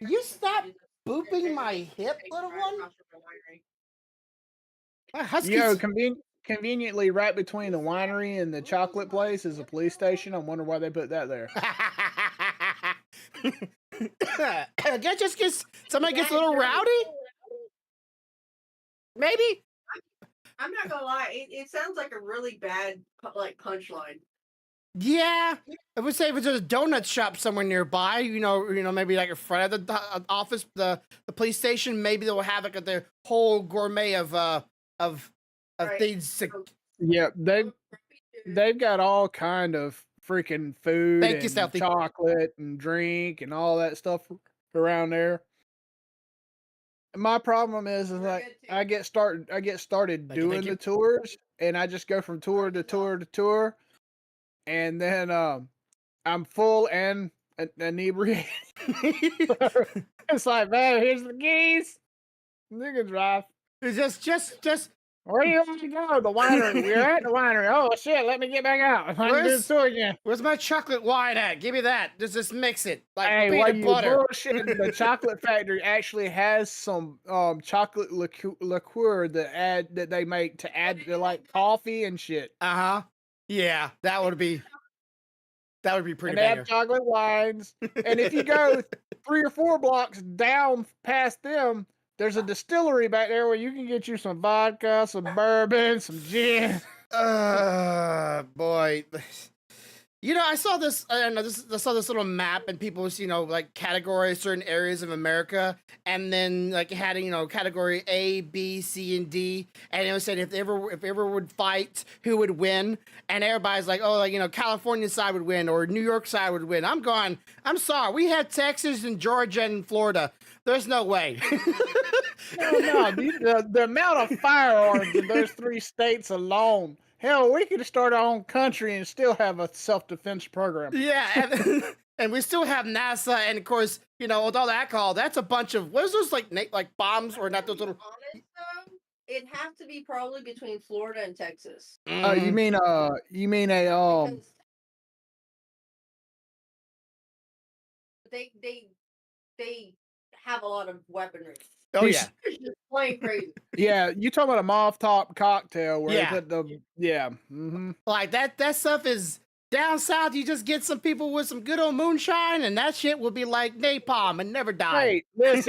You stop booping my hip, little one? My husky's... Conveniently right between the winery and the chocolate place is a police station. I wonder why they put that there. That just gets... Somebody gets a little rowdy? Maybe? I'm not gonna lie, it sounds like a really bad punchline. Yeah, I would say if it's a donut shop somewhere nearby, maybe like in front of the office, the police station, maybe they'll have like the whole gourmet of Right. things. Yeah, they've got all kind of freaking food Thank you, and Stealthy. chocolate and drink and all that stuff around there. My problem is like I get started Thank you, doing thank you. the tours, and I just go from tour to tour to tour, and then I'm full and inebriated. It's like, man, here's the keys. Nigga drive. It's just Where do you want to go? The winery. We're at the winery. Oh shit! Let me get back out. I can do the tour again. where's my chocolate wine at? Give me that. Just mix it like Hey, peanut while you butter. bullshitting, the chocolate factory actually has some chocolate liqueur that they make to add to like coffee and shit. Yeah, that would be pretty And they banger. have chocolate wines. And if you go 3 or 4 blocks down past them, there's a distillery back there where you can get you some vodka, some bourbon, some gin. Boy. I saw this. I don't know. I saw this little map, and people, like categorize certain areas of America, and then like it had, category A, B, C, and D, and it was saying if they ever would fight, who would win, and everybody's like, oh, like California side would win, or New York side would win. I'm I'm sorry, we had Texas and Georgia and Florida. There's no way. No, the amount of firearms in those 3 states alone. Hell, we could start our own country and still have a self-defense program. Yeah, and we still have NASA, and of course, with all the alcohol, that's a bunch of what is those like bombs or not those little. Honest though, it'd have to be probably between Florida and Texas. You mean a Because they have a lot of weaponry. Oh yeah. It's just plain crazy. Yeah, you talking about a Molotov cocktail where Yeah. they put the Like that stuff is down south. You just get some people with some good old moonshine, and that shit will be like napalm and never die. Hey,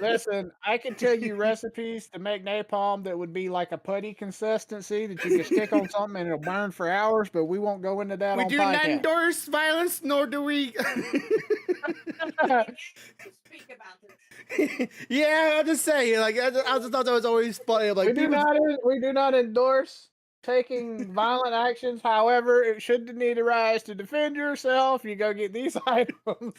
listen, I can tell you recipes to make napalm that would be like a putty consistency that you can stick on something and it'll burn for hours, but we won't go into that We on do not podcast. endorse violence, nor do we. Speak about this. Yeah, I'll just say, like, I just thought that was always funny. Like, we do not endorse taking violent actions. However, it should need to rise to defend yourself. You go get these items.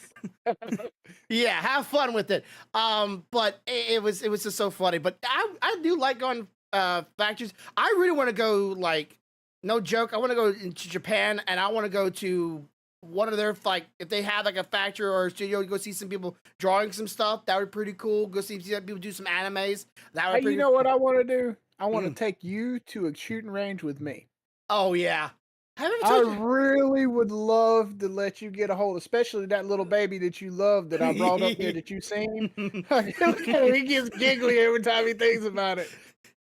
Yeah, have fun with it. But it was just so funny. But I do like going factories. I really want to go, like, no joke. I want to go into Japan, and I want to go to one of their, like, if they have like a factory or a studio, go see some people drawing some stuff. That would be pretty cool. Go see people do some animes. That would. Hey, you know what I want to do? I want to take you to a shooting range with me. Oh yeah. I really would love to let you get a hold, especially that little baby that you love that I brought up here that you've seen. He gets giggly every time he thinks about it.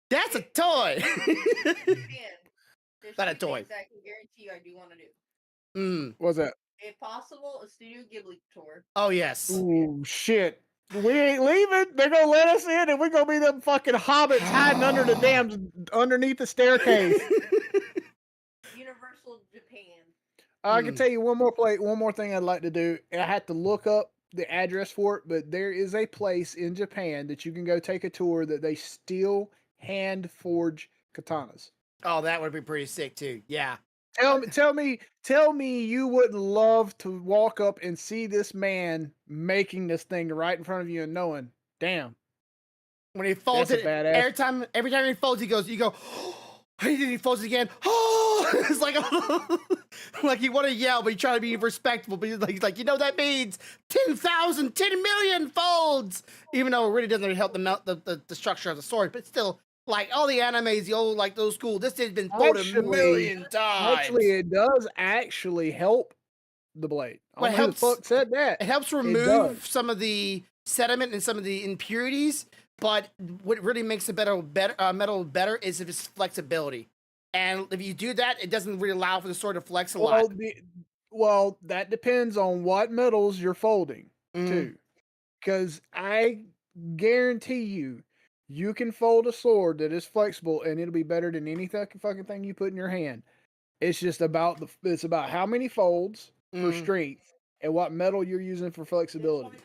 That's a toy. There's Not a 2 toy. things I can guarantee you I do want to do. What's that? If possible, a Studio Ghibli tour. Oh yes. Ooh, shit. We ain't leaving. They're gonna let us in, and we're gonna be them fucking hobbits hiding underneath the staircase. Universal Japan. I can tell you one more thing I'd like to do. I had to look up the address for it, but there is a place in Japan that you can go take a tour that they still hand forge katanas. Oh, that would be pretty sick too. Yeah. Tell me you wouldn't love to walk up and see this man making this thing right in front of you and knowing, damn. When he folds it, every time he folds, you go, he folds it again. Oh, it's like, like you want to yell, but you try to be respectful. But he's like, that means 10,000, 10 million folds. Even though it really doesn't help the structure of the sword, but still. Like all the animes, the old, like those cool. This has been folded a million times. Actually, it does actually help the blade. Well, who the fuck said that? It helps remove some of the sediment and some of the impurities. But what really makes the metal better is if its flexibility. And if you do that, it doesn't really allow for the sword to flex a lot. Well, that depends on what metals you're folding Mm, too. Because I guarantee you, you can fold a sword that is flexible and it'll be better than any fucking thing you put in your hand. It's just about it's about how many folds for mm. strength and what metal you're using for flexibility.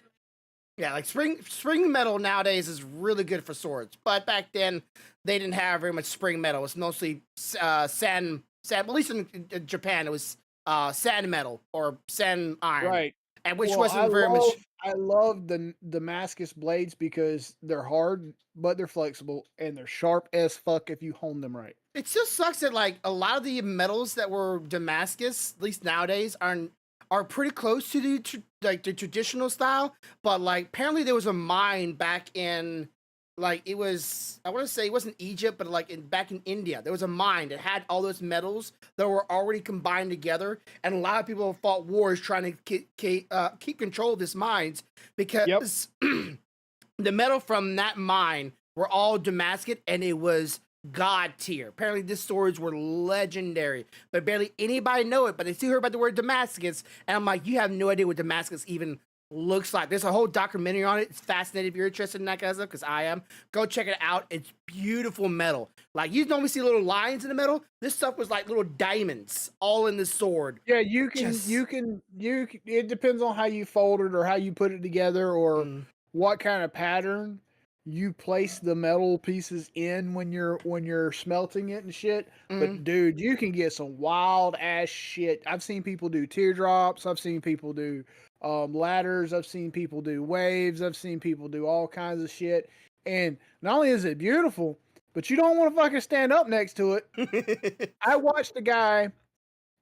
Yeah, like spring metal nowadays is really good for swords, but back then they didn't have very much spring metal. It's mostly sand. At least in Japan, it was sand metal or sand iron, Right. and which Well, wasn't very much. I love the Damascus blades because they're hard, but they're flexible and they're sharp as fuck if you hone them right. It just sucks that like a lot of the metals that were Damascus, at least nowadays, are pretty close to the traditional style. But like apparently there was a mine back in like it was I want to say it wasn't Egypt, but like back in India, there was a mine that had all those metals that were already combined together, and a lot of people fought wars trying to keep control of these mines Yep. because the metal from that mine were all Damascus, and it was god tier. Apparently, these swords were legendary, but barely anybody know it. But they still heard about the word Damascus, and I'm like, you have no idea what Damascus even looks like. There's a whole documentary on it. It's fascinating if you're interested in that kind of stuff, because I am. Go check it out. It's beautiful metal. Like you normally see little lines in the metal. This stuff was like little diamonds all in the sword. Yeah, Just it depends on how you fold it or how you put it together or mm, what kind of pattern you place the metal pieces in when you're smelting it and shit. mm. But dude, you can get some wild ass shit. I've seen people do teardrops, I've seen people do ladders, I've seen people do waves, I've seen people do all kinds of shit. And not only is it beautiful, but you don't want to fucking stand up next to it. I watched a guy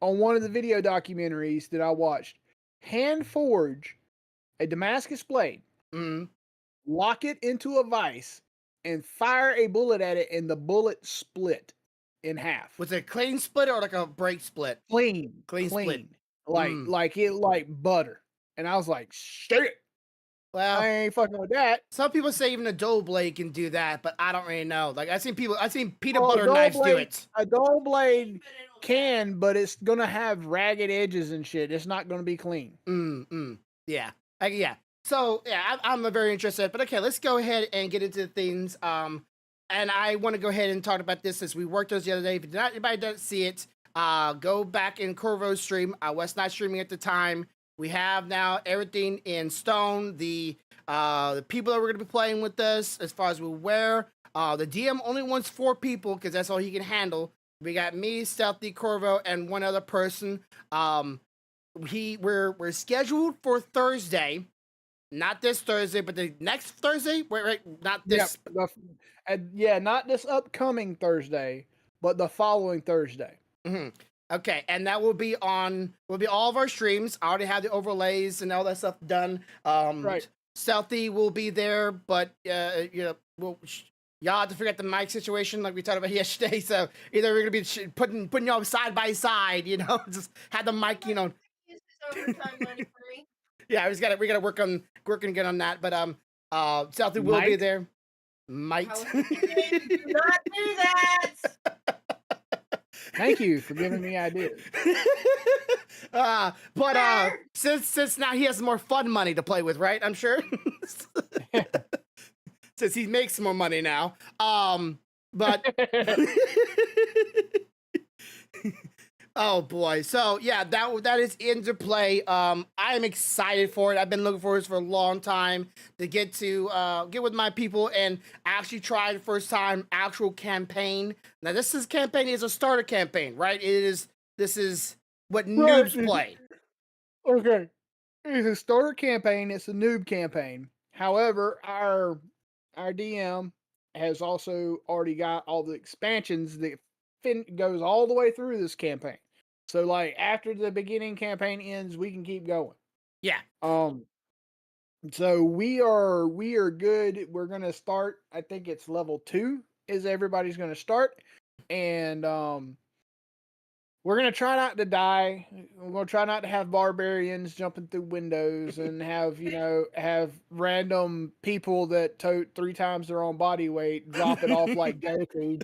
on one of the video documentaries that I watched hand forge a Damascus blade, mm. lock it into a vise, and fire a bullet at it, and the bullet split in half. Was it a clean split or like a break split? Clean, Clean split. like Mm. like butter. And I was like, shit, Well, I ain't fucking with that. some people say even a dull blade can do that, but I don't really know. Like I've seen peanut Well, butter knives do it. a dull blade can, but it's gonna have ragged edges and shit. It's not gonna be clean. Yeah. Yeah. So yeah, I'm very interested. But okay, let's go ahead and get into things. And I want to go ahead and talk about this as we worked those the other day. If anybody doesn't see it, go back in Corvo's stream. I was not streaming at the time. We have now everything in stone. The people that we're gonna be playing with us, as far as we're aware. The DM only wants 4 people because that's all he can handle. We got me, Stealthy, Corvo, and one other person. We're scheduled for Thursday, not this Thursday, but the next Thursday. Wait, not this. Yeah, not this upcoming Thursday, but the following Thursday. Mm-hmm. Okay, and that will be all of our streams. I already have the overlays and all that stuff done. Right. Stealthy will be there, but y'all have to figure out the mic situation like we talked about yesterday. So either we're gonna be putting y'all side by side, just have the mic, Use this overtime money for me. Yeah, we gotta working again on that. But Stealthy will be there. Might Do not do that. Thank you for giving me ideas. But since now he has more fun money to play with, right? I'm sure. Since he makes more money now. But oh boy. So yeah, that is into play. I am excited for it. I've been looking for this for a long time to get with my people and actually try the first time actual campaign. Now campaign is a starter campaign, right? This is what noobs play. Okay. It's a starter campaign, it's a noob campaign. However, our DM has also already got all the expansions that goes all the way through this campaign. So like after the beginning campaign ends, we can keep going. Yeah. So we are good. We're gonna start. I think it's level 2 is everybody's gonna start, and we're gonna try not to die. We're gonna try not to have barbarians jumping through windows and have random people that tote 3 times their own body weight drop it off like Goku.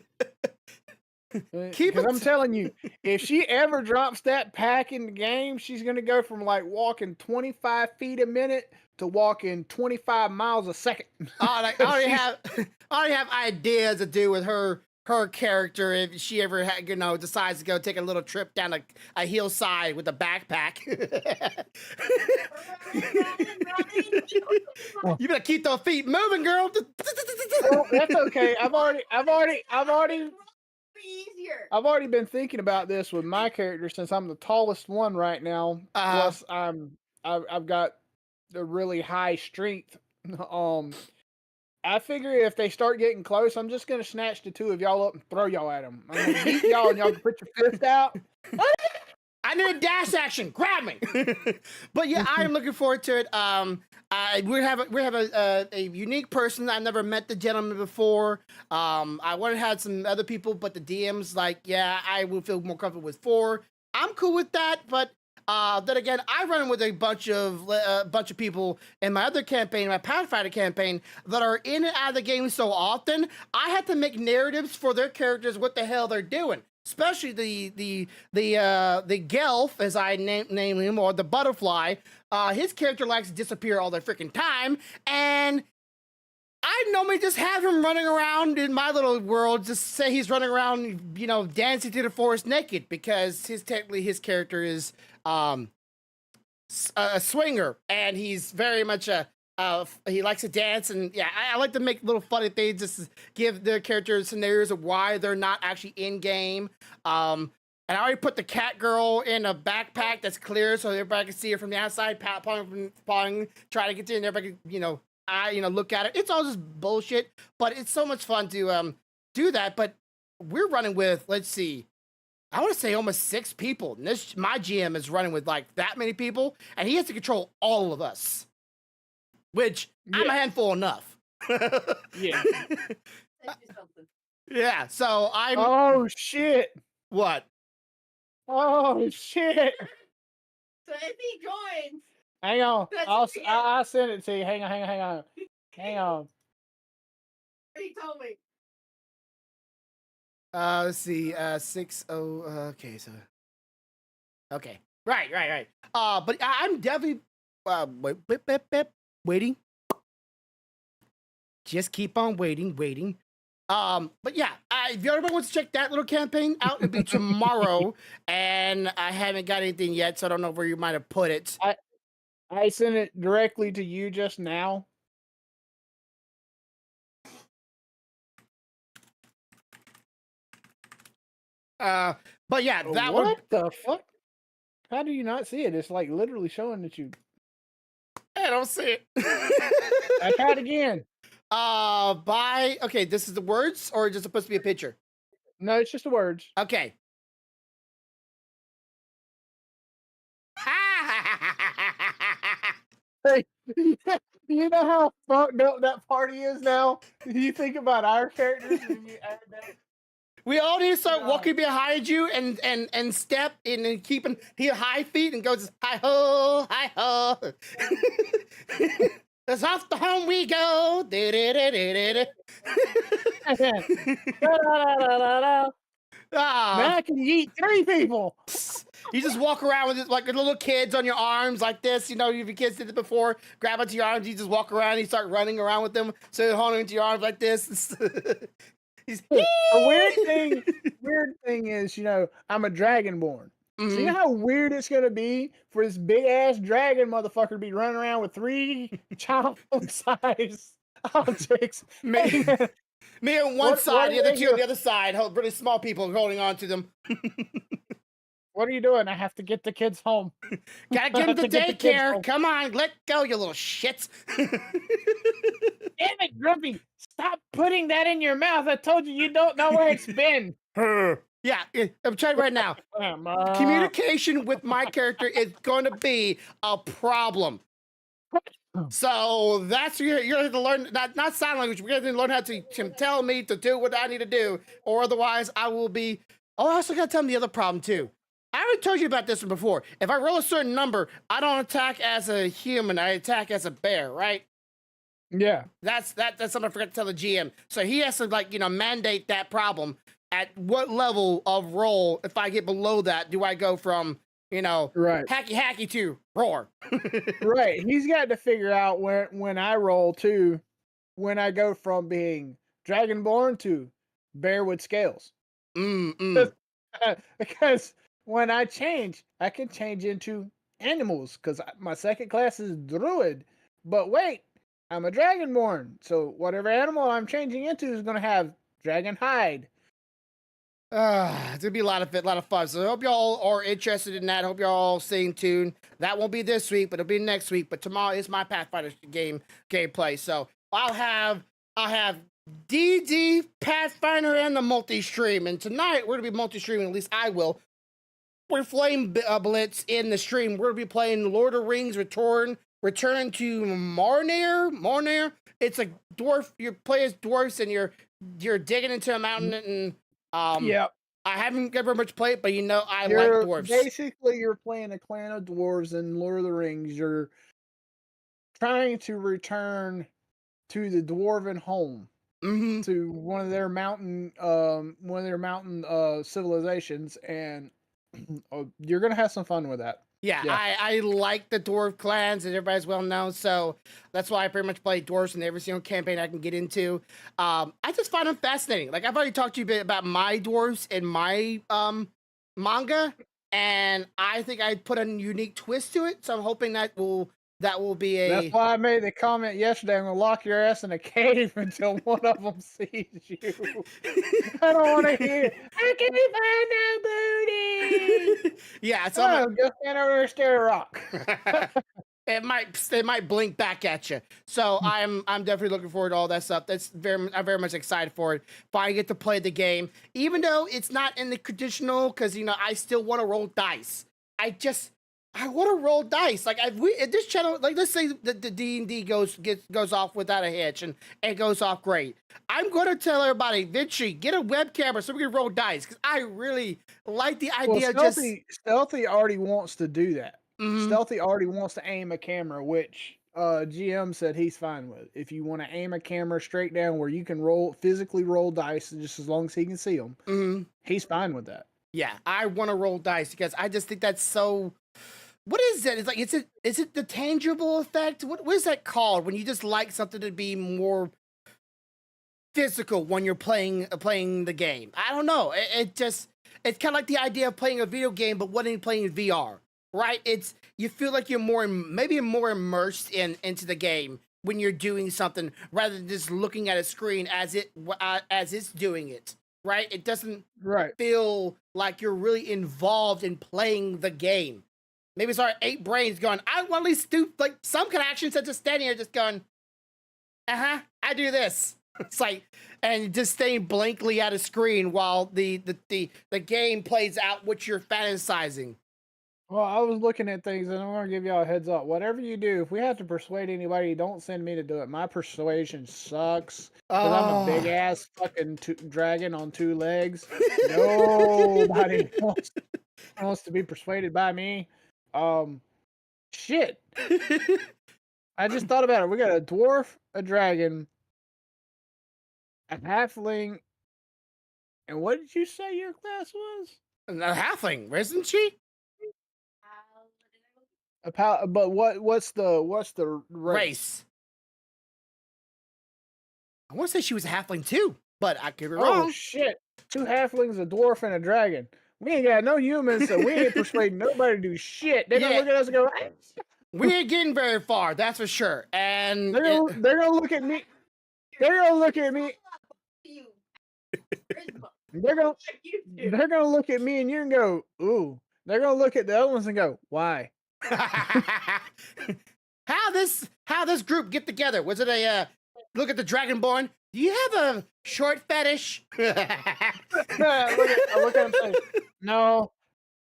Keep Because it I'm telling you, if she ever drops that pack in the game, she's gonna go from like walking 25 feet a minute to walking 25 miles a second. I already have ideas to do with her character if she ever decides to go take a little trip down a hillside with a backpack. You better keep those feet moving, girl. Well, that's okay. I've Easier. already been thinking about this with my character since I'm the tallest one right now. Plus, I've got a really high strength. I figure if they start getting close, I'm just gonna snatch the 2 of y'all up and throw y'all at them. I'm gonna beat y'all, and y'all can put your fist out. I need a dash action. Grab me. But yeah, I am looking forward to it. We have a unique person. I've never met the gentleman before. I wanted to have some other people, but the DM's like, yeah, I would feel more comfortable with 4. I'm cool with that, but then again, I run with a bunch of people in my other campaign, my Pathfinder campaign, that are in and out of the game so often. I had to make narratives for their characters, what the hell they're doing. Especially the Gelf, as I name him, or the Butterfly. His character likes to disappear all the freaking time, and I normally just have him running around in my little world. Just say he's running around, dancing to the forest naked, because technically his character is a swinger, and he's very much he likes to dance, and yeah, I like to make little funny things just to give their characters scenarios of why they're not actually in game. And I already put the cat girl in a backpack that's clear so everybody can see her from the outside, pawing, try to get in, and everybody can, look at it. It's all just bullshit, but it's so much fun to do that. But we're running with, let's see, I want to say almost 6 people. And my GM is running with like that many people, and he has to control all of us. Which I'm a handful enough. Yeah. Yeah, so I'm. Oh shit! What? Oh shit! So if he joins, hang on, I'll send it to you. Hang on. He told me. Let's see. 6 0. Okay, so. Okay. Right. But I'm definitely. Waiting. Just keep on waiting. But yeah, if everybody wants to check that little campaign out, it'll be tomorrow, and I haven't got anything yet, so I don't know where you might have put it. I sent it directly to you just now. But yeah, that one. What the fuck? How do you not see it? It's like literally showing that you. I don't see it. I tried again. Okay, this is the words, or is it supposed to be a picture? No, it's just the words. Okay. Hey, you know how fucked up that party is now? You think about our characters and you add that. We all need to start walking behind you and step in and keeping high feet and goes hi ho. That's off the home we go. Now I can eat 3 people. You just walk around with like little kids on your arms like this. If your kids did it before, grab onto your arms. You just walk around. And you start running around with them. So you're holding into your arms like this. A weird thing is, I'm a dragonborn. Mm-hmm. So you know how weird it's gonna be for this big ass dragon motherfucker to be running around with 3 child-sized objects. Me on one side, the other 2 on the other side. Really small people holding on to them. What are you doing? I have to get the kids home. Gotta get them to daycare. Come on, let go, you little shits. Damn it, Grumpy! Stop putting that in your mouth. I told you don't know where it's been. Yeah, I'm trying right now. Communication with my character is going to be a problem. So that's you're going to learn not sign language. We're going to learn how to tell me to do what I need to do, or otherwise I will be. Oh, I also got to tell them the other problem too. told you about this one before. If I roll a certain number, I don't attack as a human. I attack as a bear, right? Yeah. That's something I forgot to tell the GM. So he has to mandate that problem. At what level of roll, if I get below that, do I go from Right. hacky to roar? Right. He's got to figure out when I roll too, when I go from being dragonborn to bear with scales. Because when I change, I can change into animals because my second class is druid. But wait, I'm a dragonborn, so whatever animal I'm changing into is going to have dragon hide. It's gonna be a lot of fun. So I hope y'all are interested in that. I hope y'all all staying tuned. That won't be this week, but it'll be next week. But tomorrow is my Pathfinder gameplay. So I'll have DD, Pathfinder, and the multi-stream. And tonight we're gonna be multi-streaming. At least I will. We're Flame Blitz in the stream. We're gonna be playing Lord of Rings Return to Marnir. It's a dwarf. You play as dwarfs, and you're digging into a mountain and. Yep. I haven't ever much played, but I like dwarves. Basically, you're playing a clan of dwarves in Lord of the Rings. You're trying to return to the dwarven home, to one of their mountain civilizations, and you're gonna have some fun with that. Yeah. I like the dwarf clans, and everybody's well known, so that's why I pretty much play dwarves in every single campaign I can get into. I just find them fascinating. Like, I've already talked to you a bit about my dwarves in my manga, and I think I put a unique twist to it, so I'm hoping that will be a... That's why I made the comment yesterday. I'm gonna lock your ass in a cave until one of them sees you. I don't want to hear. I can't find no booty. Yeah, so just stand over there and stare at a rock. It might blink back at you. So I'm definitely looking forward to all that stuff. I'm very much excited for it. Finally get to play the game, even though it's not in the traditional, because I still want to roll dice. I want to roll dice. Like, if this channel, like, let's say the D&D goes off without a hitch and it goes off great. I'm going to tell everybody, Vinci, get a web camera so we can roll dice, because I really like the idea. Stealthy already wants to do that. Stealthy already wants to aim a camera, which GM said he's fine with. If you want to aim a camera straight down where you can physically roll dice, just as long as he can see them, he's fine with that. Yeah, I want to roll dice because I just think that's so... What is it? It's like, is it the tangible effect? What is that called when you just like something to be more physical when you're playing the game? I don't know. It's kind of like the idea of playing a video game, but when you're playing VR, right? You feel like you're more immersed into the game when you're doing something rather than just looking at a screen as it's doing it, right? It doesn't feel like you're really involved in playing the game. Maybe it's our 8 brains going, I want at least do like some kind of action instead of just standing here just going, I do this. It's like, and just staying blankly at a screen while the game plays out what you're fantasizing. Well, I was looking at things, and I'm going to give y'all a heads up. Whatever you do, if we have to persuade anybody, don't send me to do it. My persuasion sucks. Because I'm a big ass fucking dragon on 2 legs. Nobody wants to be persuaded by me. Shit. I just thought about it. We got a dwarf, a dragon, a halfling, and what did you say your class was? A halfling, isn't she? But what's the race? I want to say she was a halfling too, but I could be wrong. Oh shit! 2 halflings, a dwarf, and a dragon. We ain't got no humans, so we ain't persuading nobody to do shit. They're gonna look at us and go, we ain't getting very far, that's for sure. And they're gonna look at me. They're gonna look at me. They're gonna look at me and you and go, ooh. They're gonna look at the other ones and go, why? How this group get together? Was it a look at the Dragonborn? Do you have a short fetish? I look at him and say, no,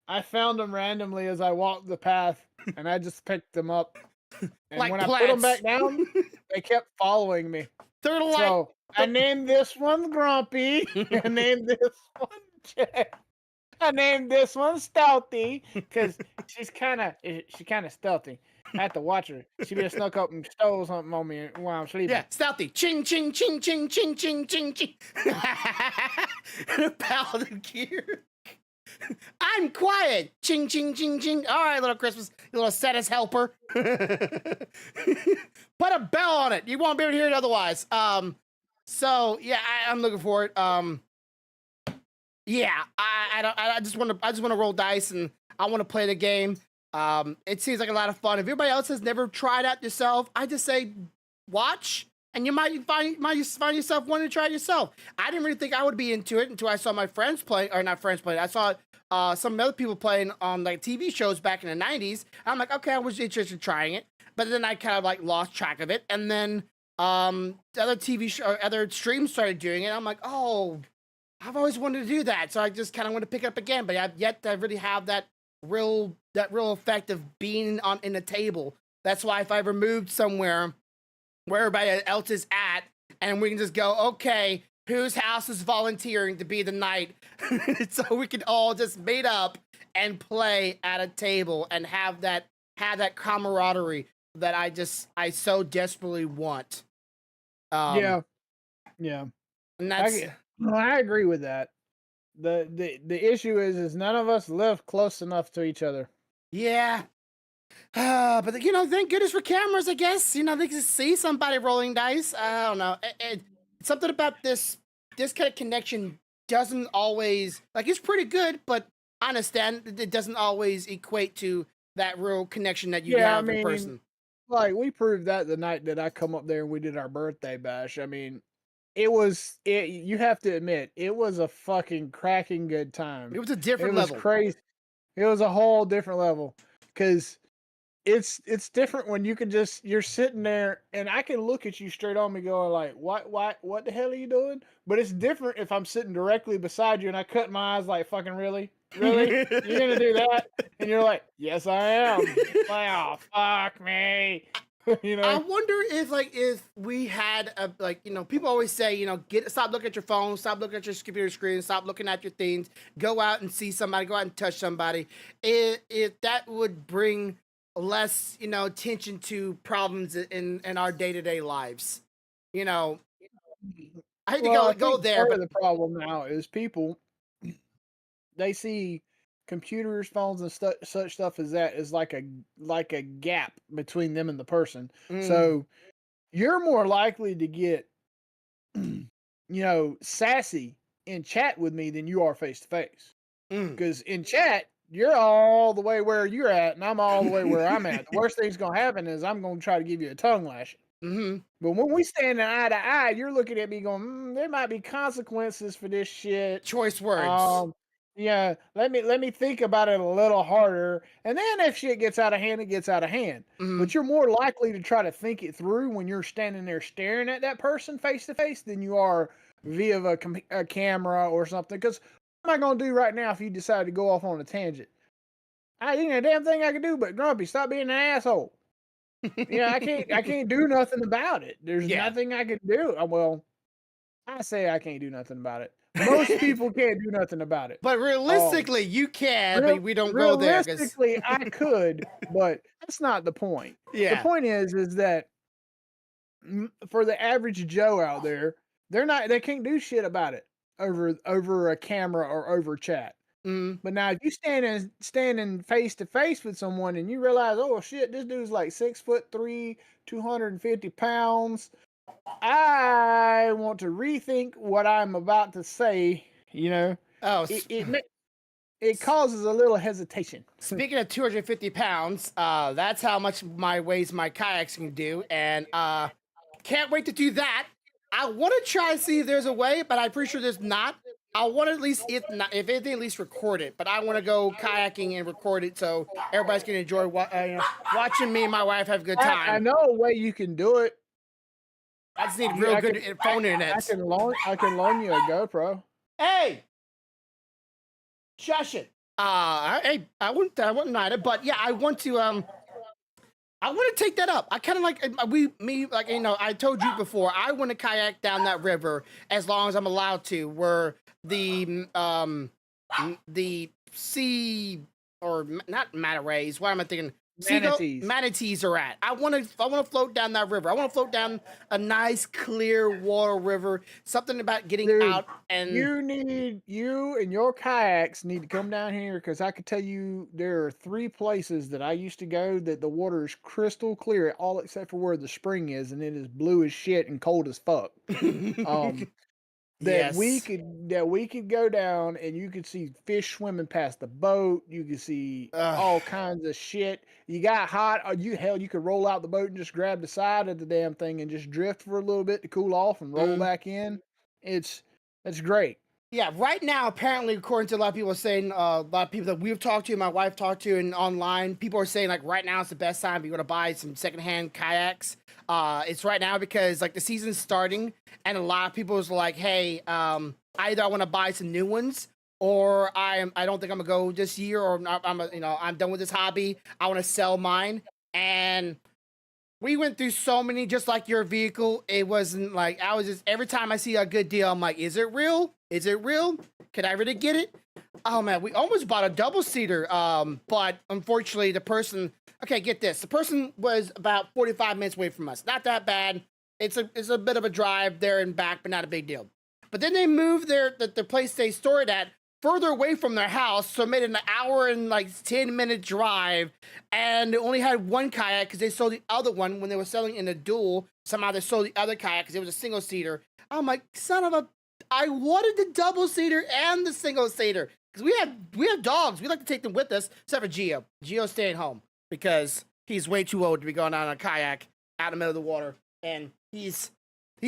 I found them randomly as I walked the path, and I just picked them up. And like when plants. I put them back down, they kept following me. So I named this one Grumpy. I named this one Jack. I named this one Stealthy because she's kind of stealthy. I had to watch her. She be snuck up and stole something on me while I'm sleeping. Yeah, stealthy. Ching, ching, ching, ching, ching, ching, ching, ching. Paladin gear. I'm quiet. Ching, ching, ching, ching. All right, little Christmas, you little Santa's helper. Put a bell on it. You won't be able to hear it otherwise. So yeah, I'm looking for it. Yeah, I just want to roll dice and I want to play the game. It seems like a lot of fun. If everybody else has never tried out yourself, I just say watch, and you might find yourself wanting to try it yourself. I didn't really think I would be into it until I saw my friends play, or not friends playing. I saw some other people playing on like TV shows back in the '90s. I'm like, okay, I was interested in trying it, but then I kind of like lost track of it, and then the other TV show, or other streams started doing it. I'm like, oh, I've always wanted to do that, so I just kind of want to pick it up again, but I've yet to really have that real effect of being in a table. That's why if I ever moved somewhere where everybody else is at, and we can just go, okay, whose house is volunteering to be the knight, so we can all just meet up and play at a table and have that camaraderie that I so desperately want. Yeah. And that's. I agree with that. The issue is none of us live close enough to each other. Yeah. But thank goodness for cameras, I guess. They can see somebody rolling dice. I don't know. Something about this kind of connection doesn't always, like, it's pretty good, but I understand it doesn't always equate to that real connection that you have in person. Like, we proved that the night that I come up there and we did our birthday bash. I mean, you have to admit, it was a fucking cracking good time. It was a different level. It was crazy. It was a whole different level. Because it's different when you can you're sitting there and I can look at you straight on me going like, what the hell are you doing? But it's different if I'm sitting directly beside you and I cut my eyes like, fucking really? Really? You're gonna do that? And you're like, yes, I am. Like, oh, fuck me. I wonder if we had people always say, stop looking at your phone, stop looking at your computer screen, stop looking at your things, go out and see somebody, go out and touch somebody. If that would bring less, attention to problems in our day-to-day lives. I hate to go there, but the problem now is people, they see computers, phones, and such stuff as that is like a gap between them and the person. So you're more likely to get sassy in chat with me than you are face to face. Because in chat, you're all the way where you're at, and I'm all the way where I'm at. The worst thing's gonna happen is I'm gonna try to give you a tongue lashing. But when we stand eye to eye, you're looking at me going, there might be consequences for this shit. Choice words. Yeah, let me think about it a little harder. And then if shit gets out of hand, it gets out of hand. But you're more likely to try to think it through when you're standing there staring at that person face to face than you are via a camera or something. Because what am I going to do right now if you decide to go off on a tangent? I ain't a damn thing I can do but Grumpy, stop being an asshole. I can't do nothing about it. There's nothing I can do. Well, I say I can't do nothing about it. Most people can't do nothing about it. But realistically, you can, but we don't go there. Realistically, I could, but that's not the point. Yeah. The point is that for the average Joe out there, they can't do shit about it over a camera or over chat. But now if you standing face to face with someone and you realize, oh shit, this dude's like 6'3", 250 pounds. I want to rethink what I'm about to say. Oh, it causes a little hesitation. Speaking of 250 pounds, that's how much weighs my kayaks can do, and can't wait to do that. I want to try to see if there's a way, but I'm pretty sure there's not. I want to at least, if anything, at least record it. But I want to go kayaking and record it so everybody's can enjoy watching me and my wife have a good time. I know a way you can do it. I just need real good phone internet. I can loan you a GoPro. Hey, shush it. I wouldn't mind it, but yeah, I want to take that up. I kind of like I told you before, I want to kayak down that river as long as I'm allowed to, where the the sea or not manta rays. What am I thinking? Manatees. Manatees are at. I want to float down that river. I want to float down a nice clear water river. Something about getting Dude, out and you and your kayaks need to come down here because I could tell you there are 3 places that I used to go that the water is crystal clear, all except for where the spring is, and it is blue as shit and cold as fuck. Um, that yes. we could go down and you could see fish swimming past the boat. You could see Ugh. all kinds of shit. You got hot, or you could roll out the boat and just grab the side of the damn thing and just drift for a little bit to cool off and roll back in. It's great. Yeah, right now, apparently, according to a lot of people saying, a lot of people that we've talked to, my wife talked to, and online, people are saying like right now is the best time if you want to buy some secondhand kayaks. It's right now because like the season's starting, and a lot of people is like, hey, either I want to buy some new ones, or I don't think I'm gonna go this year, or I'm done with this hobby. I want to sell mine, and we went through so many, just like your vehicle. It wasn't like I was just every time I see a good deal, I'm like, is it real? Is it real? Could I really get it? Oh man, we almost bought a double seater. But unfortunately, the person. Okay, get this. The person was about 45 minutes away from us. Not that bad. It's a bit of a drive there and back, but not a big deal. But then they moved the place they stored at further away from their house, so it made it an hour and like 10-minute drive, and they only had one kayak because they sold the other one when they were selling in a dual. Somehow they sold the other kayak because it was a single seater. I'm like, son of a! I wanted the double seater and the single seater because we have dogs. We like to take them with us, except for Geo. Geo's staying home because he's way too old to be going out on a kayak out in the middle of the water, and he's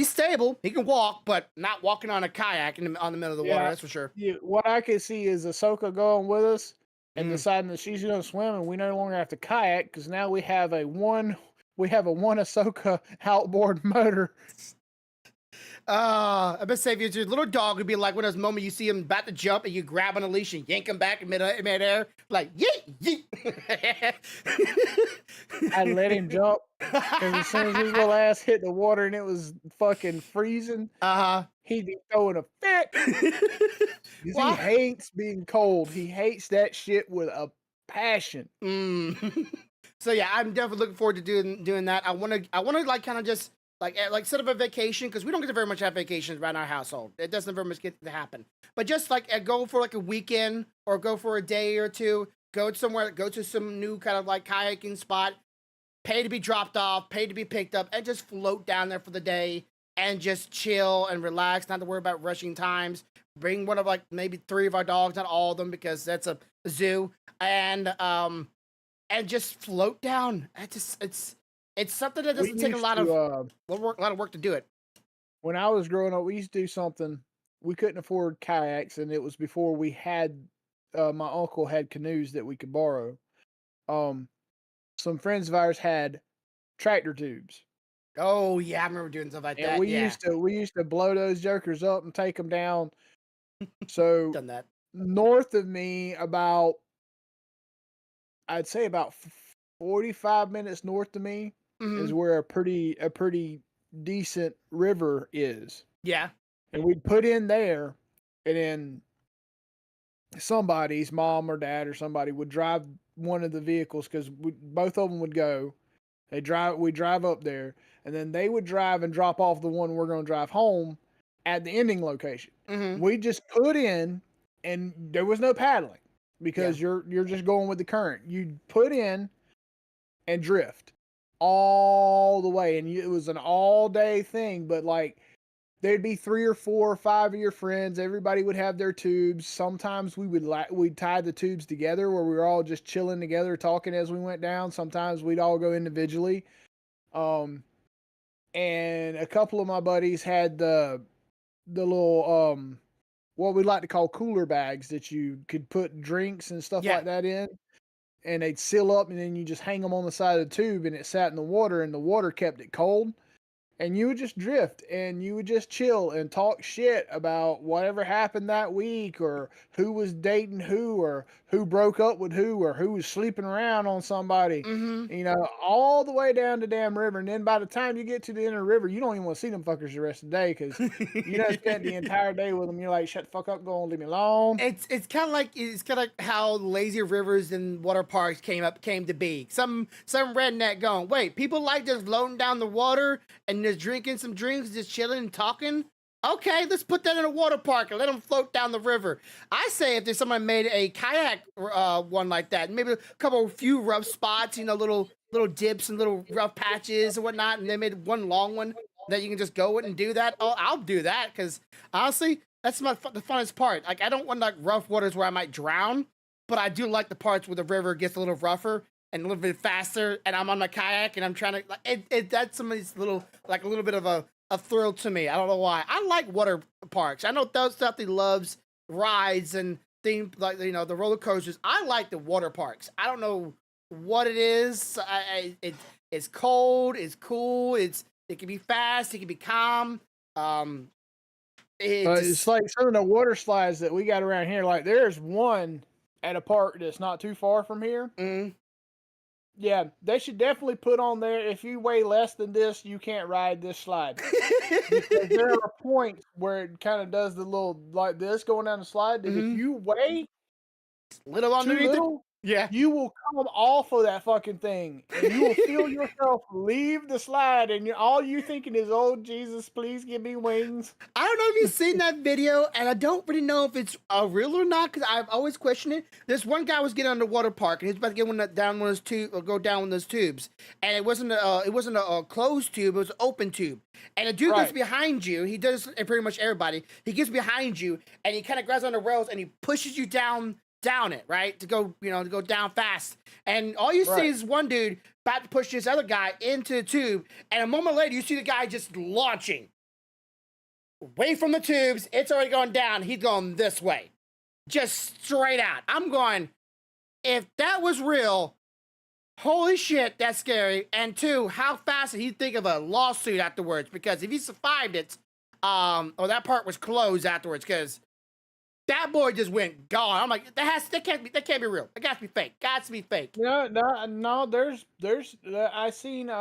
stable. He can walk, but not walking on a kayak on the middle of the water. That's for sure. What I can see is Ahsoka going with us and deciding that she's going to swim, and we no longer have to kayak because now we have a one Ahsoka outboard motor. I bet say if your little dog would be like one of those moments you see him about to jump and you grab on a leash and yank him back in midair, like yeet yeet. I let him jump because as soon as his little ass hit the water and it was fucking freezing, he'd be throwing a fit. He hates being cold. He hates that shit with a passion. So yeah, I'm definitely looking forward to doing that. I want to like kind of just like set up a vacation because we don't get to very much have vacations around our household. It doesn't very much get to happen. But just like go for like a weekend or go for a day or two, go somewhere, go to some new kind of like kayaking spot, pay to be dropped off, pay to be picked up, and just float down there for the day and just chill and relax, not to worry about rushing times. Bring one of like maybe 3 of our dogs, not all of them because that's a zoo, and just float down. It's something that doesn't take a lot of work to do it. When I was growing up, we used to do something. We couldn't afford kayaks, and it was before we had my uncle had canoes that we could borrow. Some friends of ours had tractor tubes. Oh yeah, I remember doing stuff like And that. we used to blow those jokers up and take them down. So done that. North of me, I'd say about 45 minutes north of me is where a pretty decent river is. Yeah. And we'd put in there, and then somebody's mom or dad or somebody would drive one of the vehicles because both of them would go. We drive up there, and then they would drive and drop off the one we're going to drive home at the ending location. We just put in, and there was no paddling because you're just going with the current. You put in and drift all the way, and it was an all day thing. But like, there'd be 3 or 4 or 5 of your friends. Everybody would have their tubes. Sometimes we'd tie the tubes together where we were all just chilling together, talking as we went down. Sometimes we'd all go individually. And a couple of my buddies had the little what we like to call cooler bags that you could put drinks and stuff like that in. And they'd seal up, and then you just hang them on the side of the tube, and it sat in the water, and the water kept it cold. and you would just drift and you would just chill and talk shit about whatever happened that week or who was dating who or who broke up with who or who was sleeping around on somebody. Mm-hmm. You know, all the way down the damn river. And then by the time you get to the end of the river, you don't even want to see them fuckers the rest of the day because you done spent the entire day with them. You're like, shut the fuck up, go on, leave me alone. It's kind of like how lazy rivers and water parks came to be. Some redneck going, wait, people like just floating down the water and just drinking some drinks, just chilling and talking. Okay, let's put that in a water park and let them float down the river. I say if there's someone made a kayak one like that, maybe a few rough spots, you know, little dips and little rough patches and whatnot, and they made one long one that you can just go with and do that. Oh, I'll do that because honestly, that's the funnest part. Like I don't want like rough waters where I might drown, but I do like the parts where the river gets a little rougher and a little bit faster, and I'm on my kayak and I'm trying to like that's some of these little like a little bit of a thrill to me. I don't know why. I like water parks. I know Stealthy loves rides and things like, you know, the roller coasters. I like the water parks. I don't know what it is. It's cold. It's cool. It can be fast. It can be calm. It's like some of the water slides that we got around here. Like there's one at a park that's not too far from here. Mm. Yeah, they should definitely put on there, if you weigh less than this, you can't ride this slide. Because there are points where it kind of does the little, like this, going down the slide, that if you weigh little too underneath little, yeah, you will come off of that fucking thing. And you will feel yourself leave the slide, and all you thinking is, oh, Jesus, please give me wings. I don't know if you've seen that video, and I don't really know if it's real or not, because I've always questioned it. This one guy was getting on the water park, and he was about to get down one of those tubes, or go down one of those tubes, and it wasn't a closed tube, it was an open tube. And a dude gets behind you. He does it pretty much everybody. He gets behind you, and he kind of grabs on the rails, and he pushes you down it, right? To go down fast. And all you see is one dude about to push this other guy into the tube, and a moment later, you see the guy just launching away from the tubes. It's already going down. He's going this way. Just straight out. I'm going, if that was real, holy shit, that's scary. And two, how fast did he think of a lawsuit afterwards? Because if he survived it, or that part was closed afterwards, because that boy just went gone. I'm like, that can't be real. It got to be fake. Got to be fake. No. There's I seen it's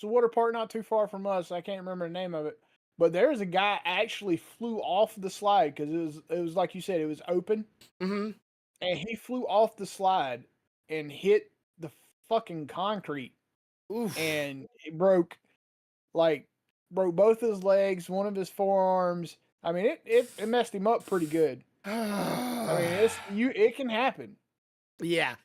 a water park not too far from us. I can't remember the name of it, but there's a guy actually flew off the slide because it was like you said, it was open, mm-hmm. and he flew off the slide and hit the fucking concrete. Oof. And it broke both his legs, one of his forearms. I mean, it messed him up pretty good. I mean, it can happen. Yeah.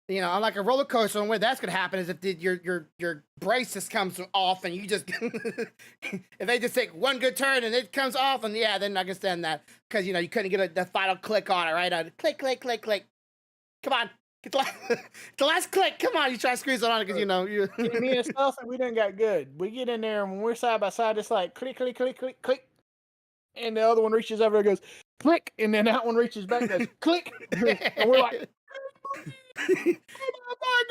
You know, on like a roller coaster, the way that's gonna happen is if your brace just comes off and you just if they just take one good turn and it comes off, and yeah, then I can stand that because you know you couldn't get the final click on it, right? Click, click, click, click. Come on. Get the last click. Come on, you try to squeeze it on it because you know you. Me and Stealthy, we done got good. We get in there and when we're side by side, it's like click, click, click, click, click. And the other one reaches over and goes, click. And then that one reaches back and goes, click. And we're like, am I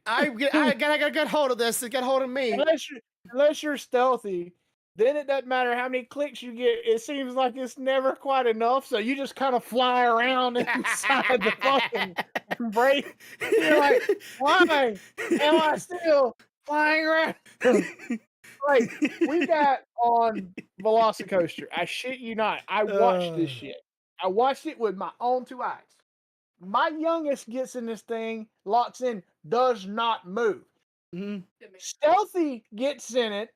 gonna die? I gotta get hold of this. Get hold of me. Unless you're stealthy, then it doesn't matter how many clicks you get. It seems like it's never quite enough. So you just kind of fly around inside the fucking break. You're like, why am I still flying around? Like, we got on Velocicoaster. I shit you not. I watched this shit. I watched it with my own two eyes. My youngest gets in this thing, locks in, does not move. Mm-hmm. Stealthy gets in it.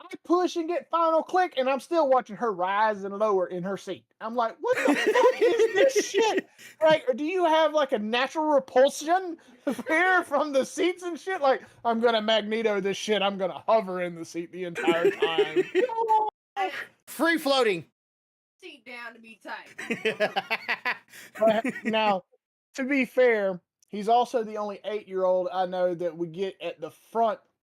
I push and get final click, and I'm still watching her rise and lower in her seat. I'm like, what the fuck is this shit? Like, do you have like a natural repulsion here from the seats and shit? Like, I'm gonna Magneto this shit. I'm gonna hover in the seat the entire time. Free floating. Seat down to be tight. But now, to be fair, he's also the only 8-year-old I know that would get at the front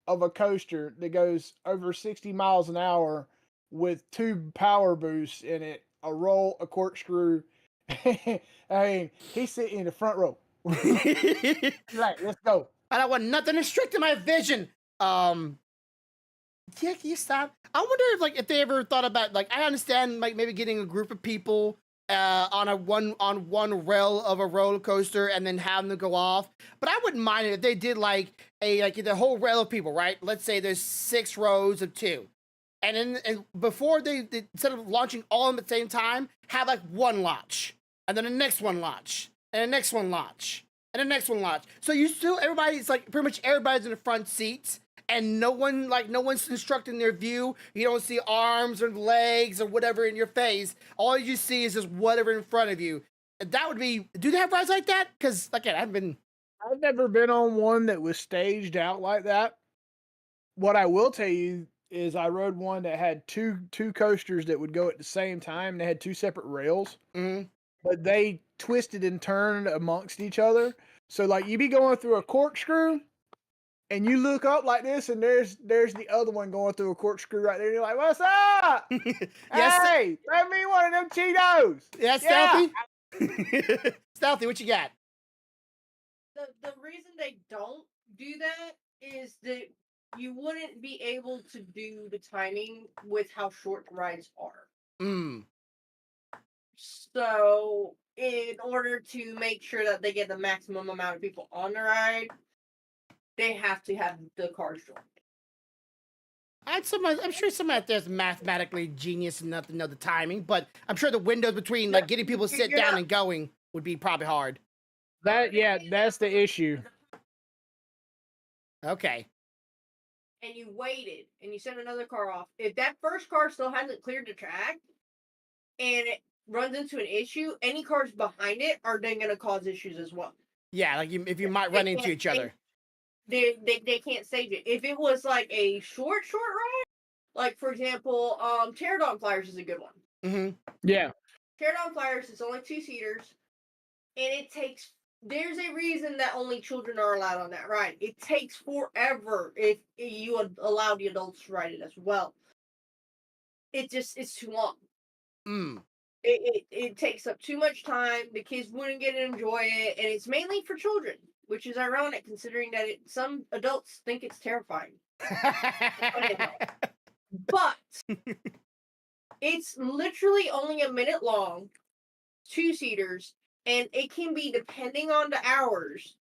of a coaster that goes over 60 miles an hour with 2 power boosts in it, a roll, a corkscrew. I mean, he's sitting in the front row. Like, let's go. I don't want nothing restricting my vision Um, yeah, can you stop? I wonder if they ever thought about I understand maybe getting a group of people on one rail of a roller coaster and then having them go off. But I wouldn't mind it if they did the whole rail of people, right? Let's say there's 6 rows of 2. And before they instead of launching all of them at the same time, have one launch. And then the next one launch. And the next one launch. And the next one launch. So everybody's pretty much everybody's in the front seats. And no one's instructing their view. You don't see arms or legs or whatever in your face. All you see is just whatever in front of you. That would be. Do they have rides like that? Because again, I've never been on one that was staged out like that. What I will tell you is I rode one that had two coasters that would go at the same time. They had 2 separate rails, but they twisted and turned amongst each other. So you be going through a corkscrew, and you look up like this, and there's the other one going through a corkscrew right there. And you're like, "What's up? Yes. Hey, let me one of them Cheetos." Yeah, Stealthy. Stealthy, what you got? The reason they don't do that is that you wouldn't be able to do the timing with how short the rides are. So, in order to make sure that they get the maximum amount of people on the ride, they have to have the cars joined. I'm sure someone out there's mathematically genius enough to know the timing, but I'm sure the windows between getting people to sit down and going would be probably hard. That's the issue. Okay. And you waited, and you sent another car off. If that first car still hasn't cleared the track, and it runs into an issue, any cars behind it are then going to cause issues as well. Yeah, if you might run into each other. They can't stage it. If it was a short ride, for example, Teardown Flyers is a good one. Mm-hmm. Yeah. Teardown Flyers is only 2-seaters, and there's a reason that only children are allowed on that ride. It takes forever if you allow the adults to ride it as well. It's too long. It takes up too much time. The kids wouldn't get to enjoy it, and it's mainly for children, which is ironic considering that some adults think it's terrifying. But it's literally only a minute long, 2-seaters, and it can be, depending on the hours,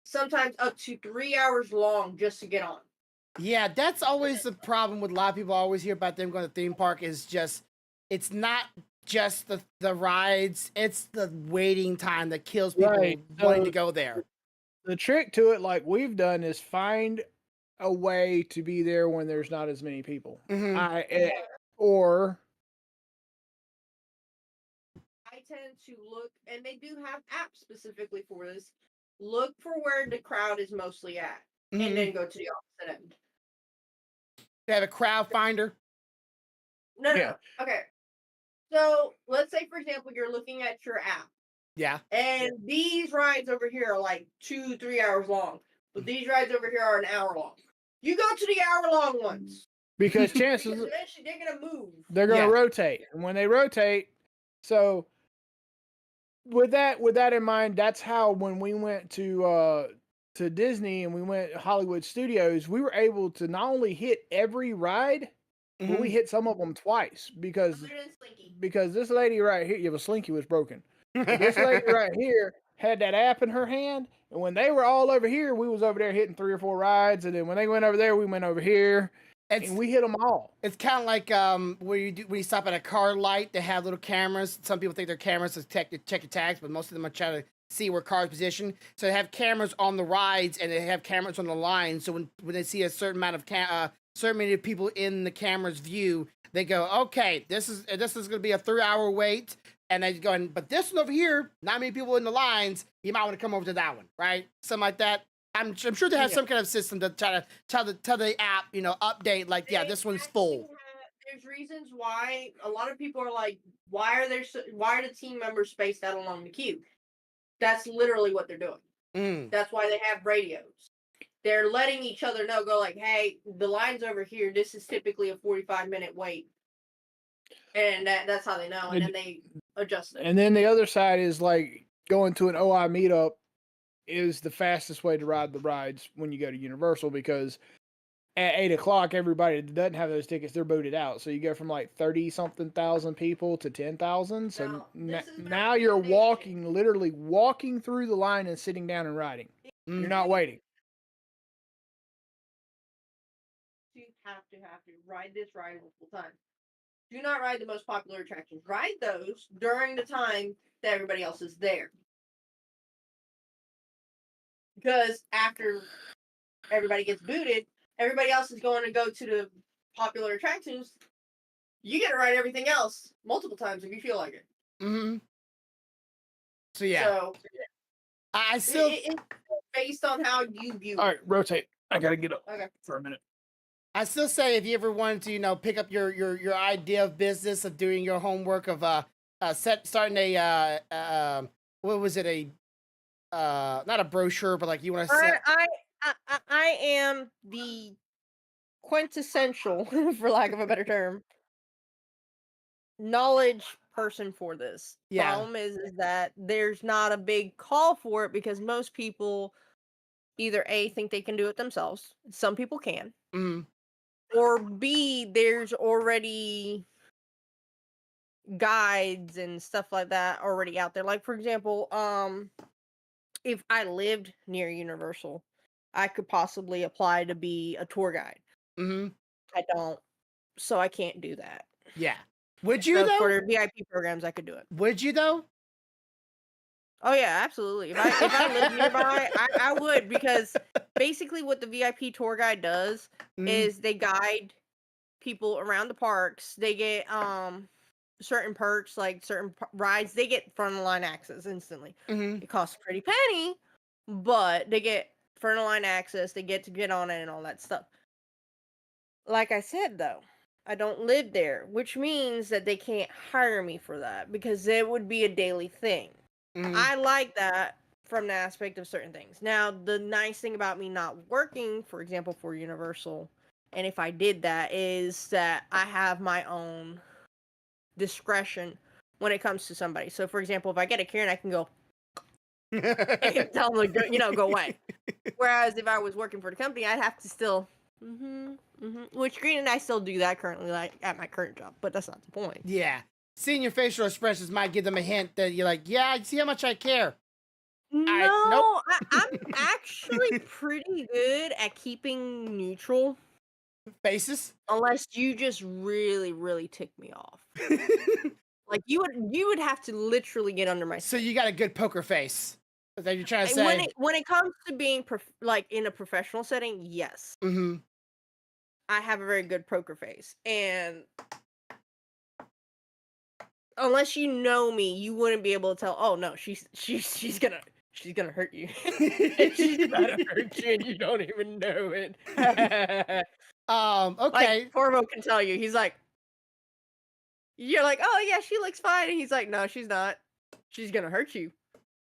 sometimes up to 3 hours long just to get on. Yeah, that's always the problem with a lot of people. Always hear about them going to the theme park is just, it's not just the rides, it's the waiting time that kills people wanting to go there. The trick to it, like we've done, is find a way to be there when there's not as many people. Or I tend to look, and they do have apps specifically for this, look for where the crowd is mostly at, and then go to the opposite end. They have a crowd finder? No. Okay. So, let's say, for example, you're looking at your app. Yeah. And these rides over here are 2-3 hours long. But these rides over here are an hour long. You go to the hour-long ones. Because eventually they're going to move. They're going to rotate. And when they rotate, so with that in mind, that's how when we went to Disney and we went to Hollywood Studios, we were able to not only hit every ride, but we hit some of them twice because this lady right here, the Slinky was broken. This lady right here had that app in her hand, and when they were all over here, we was over there hitting 3 or 4 rides, and then when they went over there, we went over here, and we hit them all. It's kind of like when you stop at a car light, they have little cameras. Some people think they're cameras to check your tags, but most of them are trying to see where cars position. So they have cameras on the rides, and they have cameras on the line. So when they see a certain amount of certain many people in the camera's view, they go, okay, this is going to be a 3-hour wait. And they go, but this one over here, not many people in the lines. You might want to come over to that one, right? Something like that. I'm sure they have some kind of system to try to tell the app, update. This one's full. There's reasons why a lot of people are like, why are the team members spaced out along the queue? That's literally what they're doing. That's why they have radios. They're letting each other know, hey, the line's over here. This is typically a 45-minute wait. And that's how they know. And then they adjust it. And then the other side is going to an OI meetup is the fastest way to ride the rides when you go to Universal, because at 8 o'clock, everybody that doesn't have those tickets, they're booted out. So you go from like 30-something thousand people to 10,000. So now you're literally walking through the line and sitting down and riding. You're not waiting. You have to ride this ride multiple times. Do not ride the most popular attractions. Ride those during the time that everybody else is there. Because after everybody gets booted, everybody else is going to go to the popular attractions. You get to ride everything else multiple times if you feel like it. Mm-hmm. So yeah. So I still it's based on how you view it. All right, rotate. I gotta get up Okay. for a minute. I still say if you ever wanted to, pick up your idea of business of doing your homework of starting a what was it, not a brochure, but like you want to set. I am the quintessential, for lack of a better term, knowledge person for this. Yeah. Problem is that there's not a big call for it because most people either A, think they can do it themselves. Some people can. Mm-hmm. Or B, there's already guides and stuff like that already out there. Like, for example, if I lived near Universal, I could possibly apply to be a tour guide. Mm-hmm. I don't, so I can't do that. Yeah. Would you So though? for their VIP programs, I could do it. Would you though? Oh yeah, absolutely. If I lived nearby, I would, because basically what the VIP tour guide does is they guide people around the parks. They get certain perks, like certain rides. They get front of the line access instantly. Mm-hmm. It costs a pretty penny, but they get front of the line access. They get to get on it and all that stuff. Like I said though, I don't live there, which means that they can't hire me for that because it would be a daily thing. Mm-hmm. I like that from the aspect of certain things. Now, the nice thing about me not working, for example, for Universal, and if I did that, is that I have my own discretion when it comes to somebody. So, for example, if I get a Karen, I can go and tell them to go away. Whereas if I was working for the company, I'd have to still, which Green and I still do that currently, like at my current job, but that's not the point. Yeah. Seeing your facial expressions might give them a hint that you're like, yeah, see how much I care. No, nope. I'm actually pretty good at keeping neutral. Faces? Unless you just really, really tick me off. Like you would have to literally get under my skin. So you got a good poker face. Is that you're trying to say? When it comes to being like in a professional setting, yes. Mm-hmm. I have a very good poker face. And unless you know me, you wouldn't be able to tell, oh no, she's gonna hurt you. She's gonna hurt you and you don't even know it. Okay. Like, Corvo can tell you. He's like, you're like, oh yeah, she looks fine. And he's like, no, she's not. She's gonna hurt you.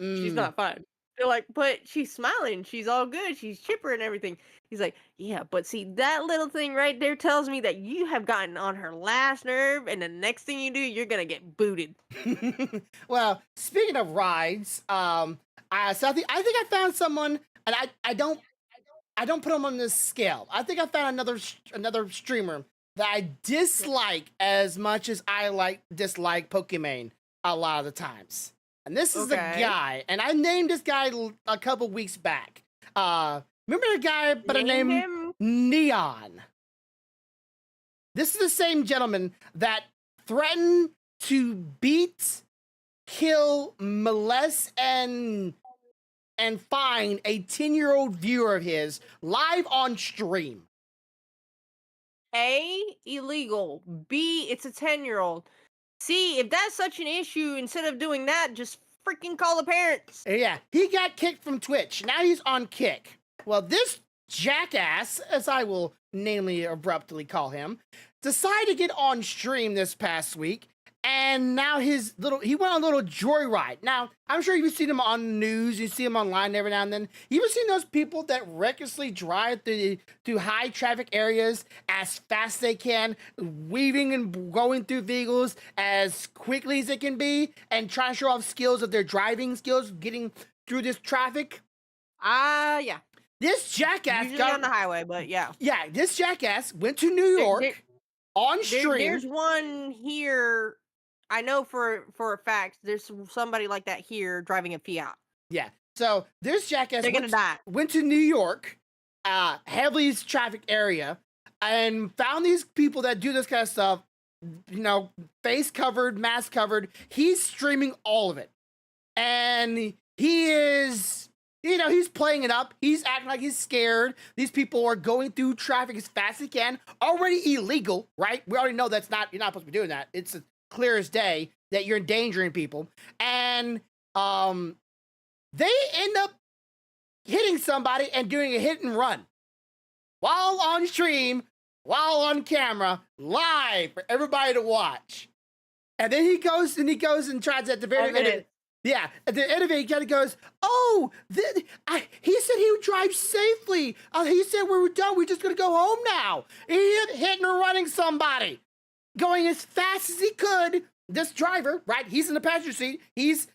She's not fine. They're like, but she's smiling. She's all good. She's chipper and everything. He's like, yeah, but see, that little thing right there tells me that you have gotten on her last nerve, and the next thing you do, you're gonna get booted. Well, speaking of rides, so I think I found someone, and I don't put them on this scale. I think I found another streamer that I dislike as much as I dislike Pokemon a lot of the times. And this is the guy, and I named this guy a couple weeks back. Remember the guy by the name Neon? This is the same gentleman that threatened to beat, kill, molest, and find a 10-year-old viewer of his live on stream. A, illegal. B, it's a 10-year-old. C, if that's such an issue, instead of doing that, just freaking call the parents. Yeah, he got kicked from Twitch. Now he's on Kick. Well, this jackass, as I will namely abruptly call him, decided to get on stream this past week, and now he went on a little joyride. Now, I'm sure you've seen him on the news, you see him online every now and then. You ever seen those people that recklessly drive through high traffic areas as fast as they can, weaving and going through vehicles as quickly as they can be, and trying to show off skills of their driving skills, getting through this traffic? Yeah. This jackass Usually on the highway, but yeah. Yeah, this jackass went to New York on stream. There's one here. I know for a fact there's somebody like that here driving a Fiat. Yeah. So this jackass They're gonna die. went to New York, heavily traffic area, and found these people that do this kind of stuff, you know, face covered, mask covered. He's streaming all of it. And he is, you know, he's playing it up. He's acting like he's scared. These people are going through traffic as fast as they can. Already illegal, right? We already know you're not supposed to be doing that. It's clear as day that you're endangering people. And they end up hitting somebody and doing a hit and run while on stream, while on camera, live for everybody to watch. And then he goes and tries at the very end. Yeah, at the end of it, he kind of goes, "Oh, he said he would drive safely. He said we were done. We're just gonna go home now." He hitting or running somebody, going as fast as he could. This driver, right? He's in the passenger seat. He's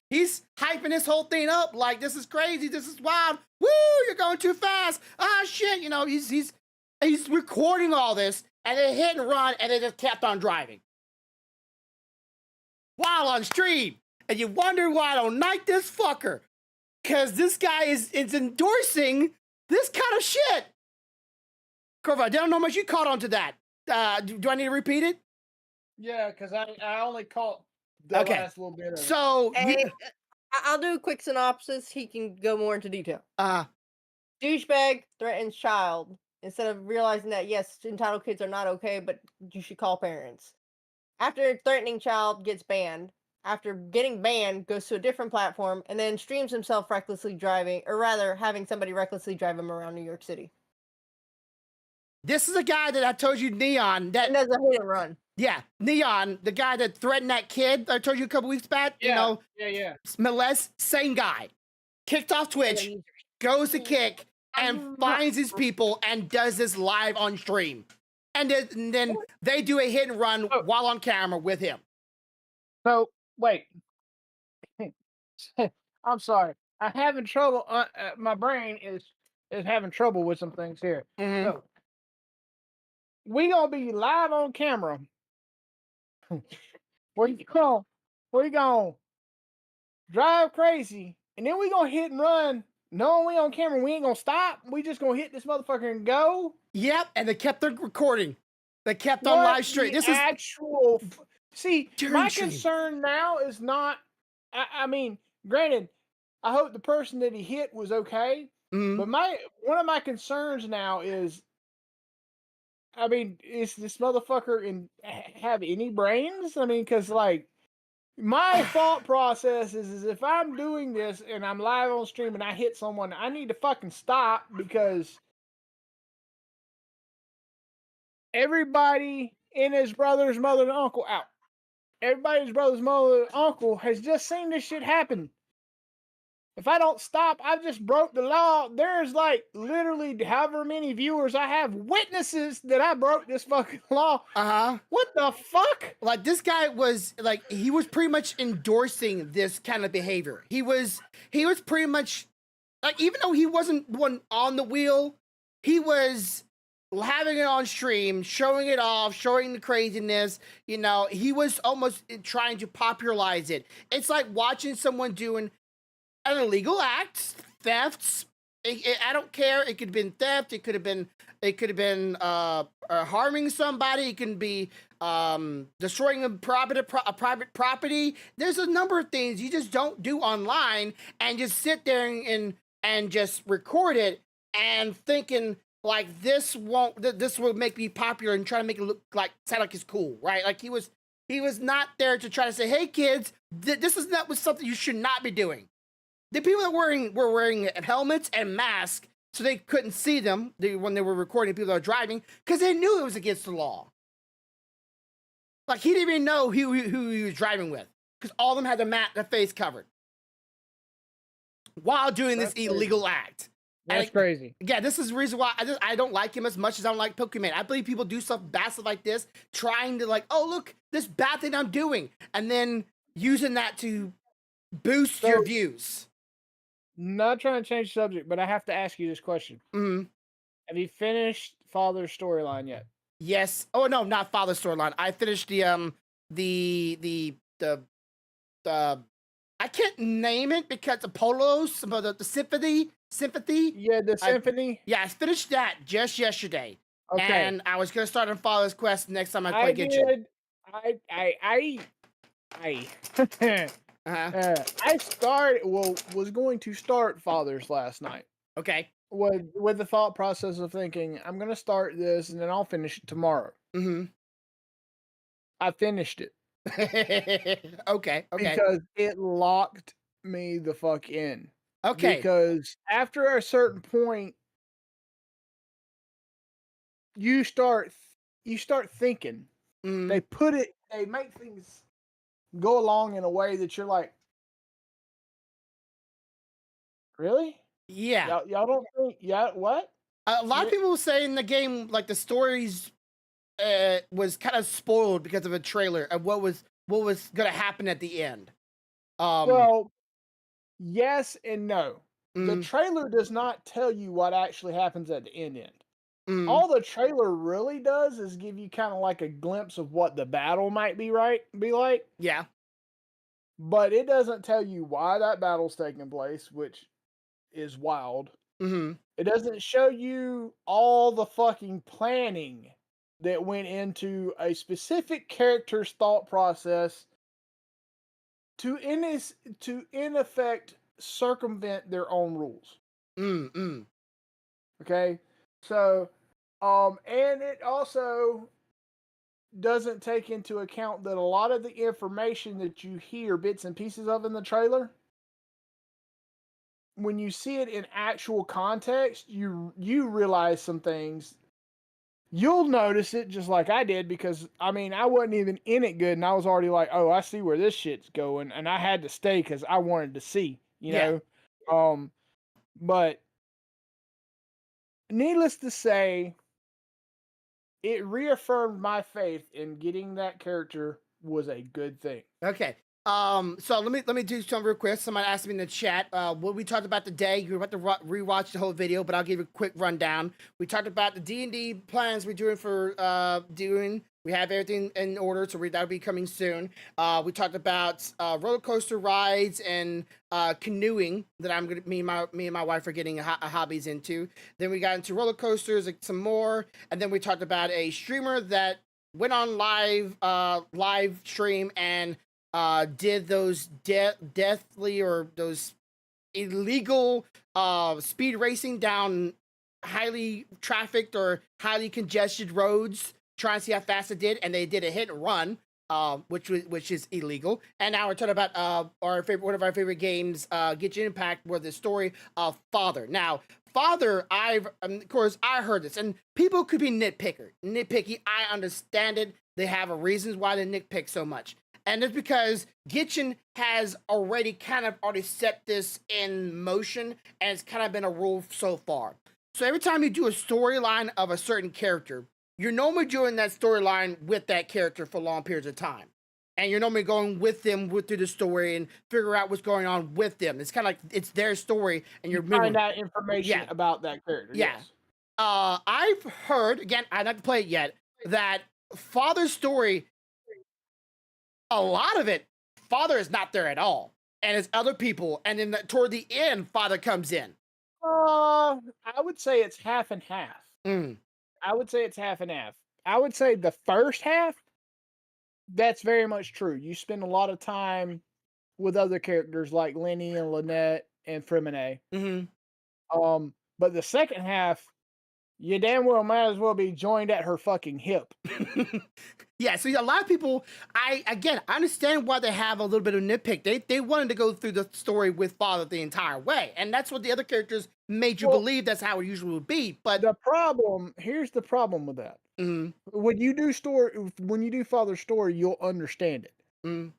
hyping this whole thing up like, "This is crazy. This is wild. Woo! You're going too fast. Ah, shit!" You know, he's recording all this, and they hit and run, and they just kept on driving while on stream. And you wonder why I don't like this fucker. Because this guy is endorsing this kind of shit. Corva, I don't know how much you caught on to that. Do I need to repeat it? Yeah, because I only caught the last little bit of it. So, I'll do a quick synopsis. He can go more into detail. Douchebag threatens child. Instead of realizing that, yes, entitled kids are not okay, but you should call parents. After threatening child, gets banned. After getting banned, goes to a different platform, and then streams himself recklessly driving, or rather, having somebody recklessly drive him around New York City. This is a guy that I told you, Neon, that does a hit and run. Yeah, Neon, the guy that threatened that kid I told you a couple weeks back. Yeah, you know, molest, same guy. Kicked off Twitch, goes to kick, and finds his people and does this live on stream. And then they do a hit and run while on camera with him. So, wait. I'm sorry. I'm having trouble. My brain is having trouble with some things here. Mm-hmm. So, we gonna be live on camera. Where you gonna drive crazy, and then we gonna hit and run. Knowing we on camera, we ain't gonna stop. We just gonna hit this motherfucker and go. Yep, and they kept the recording. They kept on live stream. This is actual. See, my concern now is not. I mean, granted, I hope the person that he hit was okay. Mm-hmm. But one of my concerns now is, I mean, is this motherfucker have any brains? I mean, because like my thought process is if I'm doing this and I'm live on stream and I hit someone, I need to fucking stop because everybody and his brother's mother and uncle out. Everybody's brother's mother and uncle has just seen this shit happen. If I don't stop, I've just broke the law. There's like literally however many viewers I have witnesses that I broke this fucking law. What the fuck? Like this guy was like he was pretty much endorsing this kind of behavior. He was pretty much like even though he wasn't one on the wheel, he was having it on stream, showing it off, showing the craziness. You know, he was almost trying to popularize it. It's like watching someone doing an illegal act, thefts. I don't care. It could have been theft. It could have been harming somebody. It can be destroying a private property. There's a number of things you just don't do online and just sit there and just record it and thinking like this will make me popular and try to make it sound like it's cool, right? Like he was not there to try to say, hey kids, this is not something you should not be doing. The people that were wearing helmets and masks so they couldn't see them when they were recording people that were driving because they knew it was against the law. Like he didn't even know who he was driving with because all of them had their face covered while doing this illegal act. That's crazy. Yeah, this is the reason why I don't like him as much as I don't like Pokemon. I believe people do bad stuff like this, trying to like, oh look, this bad thing I'm doing, and then using that to boost your views. Not trying to change the subject, but I have to ask you this question. Hmm. Have you finished Father's storyline yet? Yes. Oh no, not father storyline. I finished the uh I can't name it because Apollo's, but the sympathy. Yeah, the I symphony. Yeah, I finished that just yesterday, Okay, and I was gonna start on Father's Quest next time I I play Genshin. did. I Uh huh. I started. Well, was going to start Father's last night. Okay. With the thought process of thinking I'm gonna start this and then I'll finish it tomorrow. Mm-hmm. I finished it Okay. Okay. because it locked me the fuck in. Okay. Because after a certain point, you start you start thinking. Mm, They make things go along in a way that you're like, really? yeah. Y'all don't think, yeah, what? A lot of Re- people say in the game, like the stories was kind of spoiled because of a trailer of what was gonna happen at the end. Um. Well, yes and no. The Mm, trailer does not tell you what actually happens at the end. mm, All the trailer really does is give you kind of like a glimpse of what the battle might be like, yeah. but it doesn't tell you why that battle's taking place, which is wild. Mm-hmm. It doesn't show you all the fucking planning that went into a specific character's thought process to in effect circumvent their own rules. Mm, mm. Okay? So and it also doesn't take into account that a lot of the information that you hear bits and pieces of in the trailer, when you see it in actual context, you realize some things. You'll notice it just like I did because I mean I wasn't even in it good and I was already like, oh, I see where this shit's going, and I had to stay because I wanted to see, you Yeah. know. But needless to say, it reaffirmed my faith in getting that character was a good thing. Okay. So let me do some real quick. Somebody asked me in the chat what we talked about today. You're about to rewatch the whole video, but I'll give you a quick rundown. We talked about the D&D plans we're doing for doing. We have everything in order, so that'll be coming soon. We talked about roller coaster rides and canoeing that me and my wife are getting hobbies into. Then we got into roller coasters, like, some more, and then we talked about a streamer that went on live stream and did those deathly or those illegal speed racing down highly trafficked or highly congested roads, trying to see how fast it did, and they did a hit and run, which is illegal. And now we're talking about one of our favorite games, Genshin Impact, where the story of Father. Now, Father, of course I heard this, and people could be nitpicky. I understand it. They have a reasons why they nitpick so much. And it's because Gitchin has already set this in motion, and it's kind of been a rule so far. So every time you do a storyline of a certain character, you're normally doing that storyline with that character for long periods of time. And you're normally going with them through the story and figure out what's going on with them. It's kind of like it's their story, and You you're find moving. out information Yeah, about that character. yeah. Yes. I've heard, again, I've not played it yet, that Father's story, a lot of it, Father is not there at all, and it's other people. And then toward the end, Father comes in. I would say it's half and half. Mm, I would say it's half and half. I would say the first half, that's very much true. You spend a lot of time with other characters like Lenny and Lynette and Fremine. hmm. But the second half, you damn well might as well be joined at her fucking hip. Yeah, so a lot of people, I understand why they have a little bit of nitpick. They wanted to go through the story with Father the entire way, and that's what the other characters made you Well, believe that's how it usually would be. But here's the problem with that. mm, When you do Father's story, you'll understand it. mm,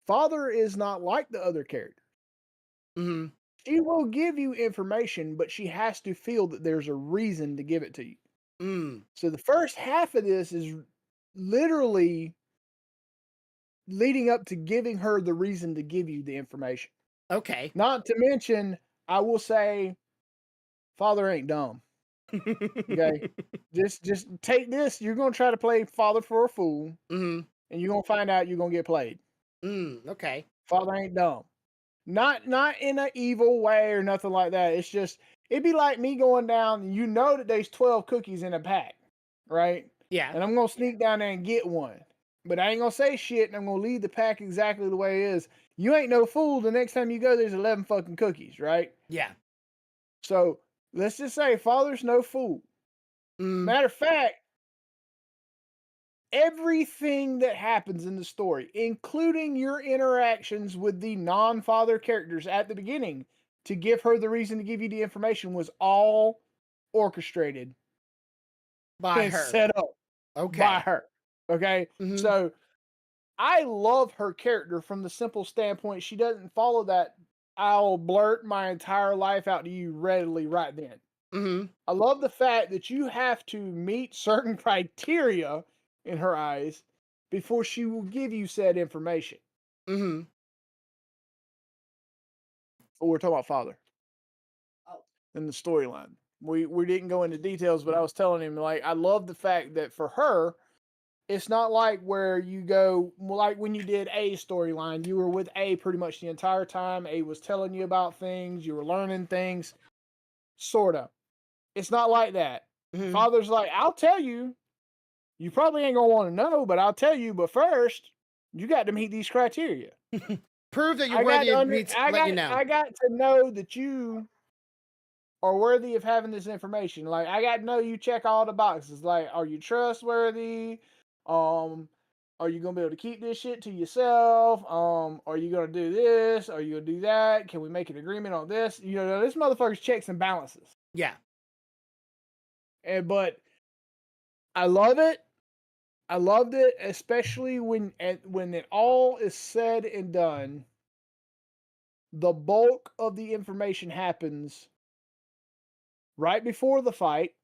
Father is not like the other characters. mm, She will give you information, but she has to feel that there's a reason to give it to you. mm, So the first half of this is literally leading up to giving her the reason to give you the information. Okay. Not to mention, I will say, father ain't dumb. Okay, just take this. You're gonna try to play father for a fool, Mm-hmm. and you're gonna find out you're gonna get played. Okay. Father ain't dumb. Not in an evil way or nothing like that. It's just it'd be like me going down. And you know that there's 12 cookies in a pack, right? Yeah. And I'm gonna sneak down there and get one. But I ain't gonna say shit, and I'm gonna leave the pack exactly the way it is. You ain't no fool. The next time you go, there's 11 fucking cookies, right? Yeah. So let's just say father's no fool. Mm. Matter of fact, everything that happens in the story, including your interactions with the non-father characters at the beginning to give her the reason to give you the information, was all orchestrated By and her. set up by Okay. her. Okay? Mm-hmm. So I love her character from the simple standpoint she doesn't follow that I'll blurt my entire life out to you readily right then. Mm-hmm. I love the fact that you have to meet certain criteria in her eyes before she will give you said information. Mm-hmm. But we're talking about father Oh. in the storyline. We didn't go into details, but I was telling him, like, I love the fact that for her, it's not like where you go, like when you did A's storyline, you were with A pretty much the entire time. A was telling you about things, you were learning things, sort of. It's not like that. Mm-hmm. Father's like, I'll tell you. You probably ain't gonna want to know, but I'll tell you. But first, you got to meet these criteria. Prove that you're worthy of me to let you know. I got to know that you are worthy of having this information. Like, I got to know you check all the boxes. Like, are you trustworthy? Are you gonna be able to keep this shit to yourself? Are you gonna do this? Are you gonna do that? Can we make an agreement on this? You know, this motherfucker's checks and balances. Yeah. But I love it. I loved it, especially when it all is said and done. The bulk of the information happens right before the fight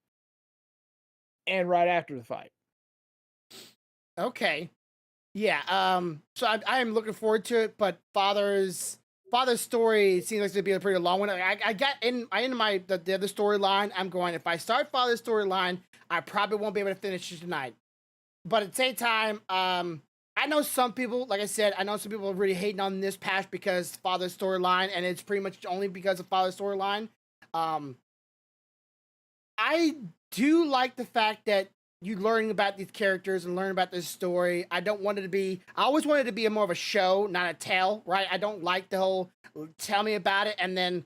and right after the fight. Okay. Yeah. So I am looking forward to it, but father's story seems like to be a pretty long one. I got in my the other storyline. I'm going, if I start father's storyline, I probably won't be able to finish it tonight. But at the same time, I know some people, like I said, I know some people are really hating on this patch because father's storyline, and it's pretty much only because of father's storyline. Um, I do like the fact that you learning about these characters and learn about this story. I don't want it to be. I always wanted it to be more of a show, not a tale, right? I don't like the whole tell me about it and then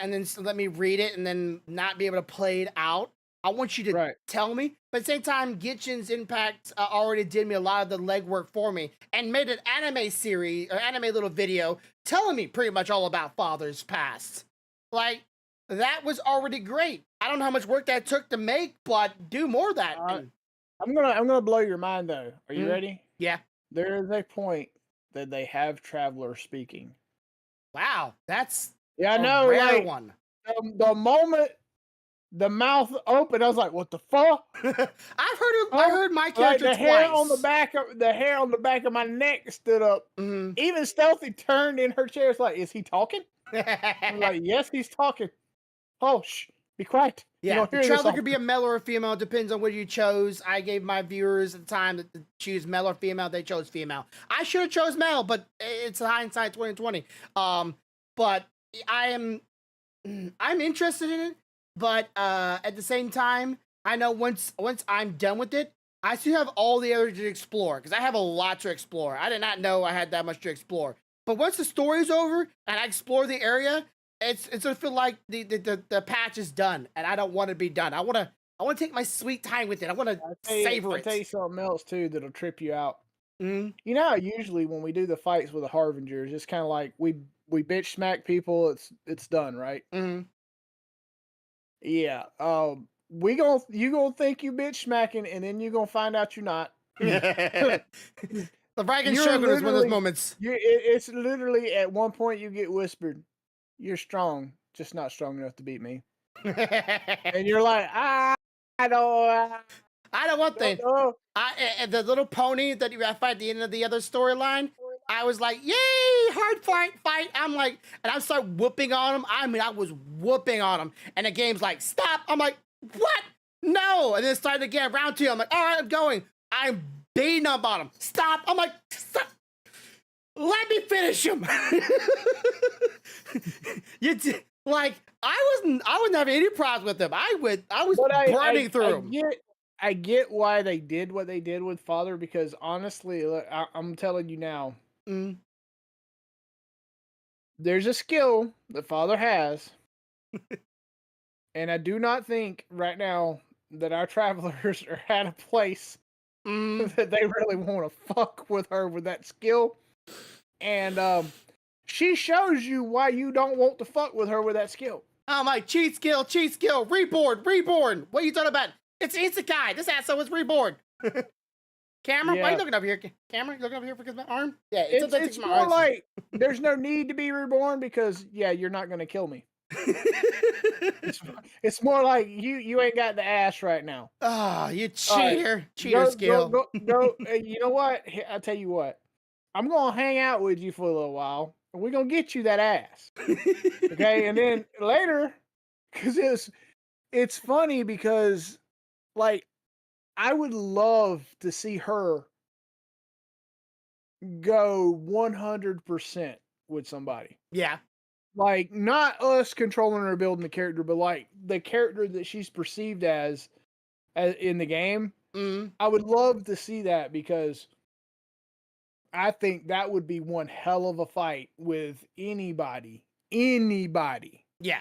let me read it and then not be able to play it out. I want you to tell me, but at the same time, Genshin's Impact already did me a lot of the legwork for me and made an anime series or anime little video telling me pretty much all about Father's past. Like, that was already great. I don't know how much work that took to make, but do more of that. I'm gonna blow your mind though. Are you ready? Yeah. There is a point that they have Traveler speaking. Wow, that's I a know, rare like, one. The moment the mouth opened, I was like, "What the fuck?" I heard my character like the twice. hair on the back of my neck stood up. Mm-hmm. Even Stealthy turned in her chair. It's like, is he talking? I'm like, yes, he's talking. Oh, shh, be quiet. Yeah, you the Traveler could be a male or a female. It depends on what you chose. I gave my viewers at the time to choose male or female. They chose female. I should have chose male, but it's hindsight 2020. But I'm interested in it. But at the same time, I know once I'm done with it, I still have all the others to explore because I have a lot to explore. I did not know I had that much to explore. But once the story's over and I explore the area, it's gonna feel like the patch is done, and I don't want to be done. I want to take my sweet time with it. I want to savor it. I'll tell you something else too that'll trip you out. Mm-hmm. You know, usually when we do the fights with the Harbingers, it's kind of like we bitch smack people. It's done, right? Mm-hmm. Yeah. You gonna think you bitch smacking, and then you gonna find out you're not. The Dragon Shogun is one of those moments. It's literally at one point you get whispered, "You're strong, just not strong enough to beat me." And you're like, I know one thing. know. The little pony that you fight at the end of the other storyline. I was like, yay, hard fight. I'm like, and I start whooping on him. I mean, I was whooping on him. And the game's like, stop. I'm like, what? No. And then it started again, round 2. I'm like, all right, I'm going. I'm beating up on him. Stop. I'm like, stop. Let me finish him. Like, I wasn't having any problems with him. I was burning through him. I get why they did what they did with Father, because honestly, look, I'm telling you now, Mm. there's a skill that Father has, and I do not think right now that our travelers are at a place that they really want to fuck with her with that skill. And she shows you why you don't want to fuck with her with that skill. I'm like, cheat skill, reborn. What are you talking about? It's Isekai. This asshole was reborn. Cameron, why are you looking over here? Cameron, you looking over here because my arm? Yeah, it's more like there's no need to be reborn because, yeah, you're not going to kill me. It's more like you ain't got the ass right now. Oh, you cheater. Right, Cheater skill. Go. You know what? I'll tell you what. I'm going to hang out with you for a little while, and we're going to get you that ass. Okay? And then later, because it's funny because, like, I would love to see her go 100% with somebody. Yeah. Like, not us controlling or building the character, but like the character that she's perceived as in the game. I would love to see that because I think that would be one hell of a fight with anybody. Yeah.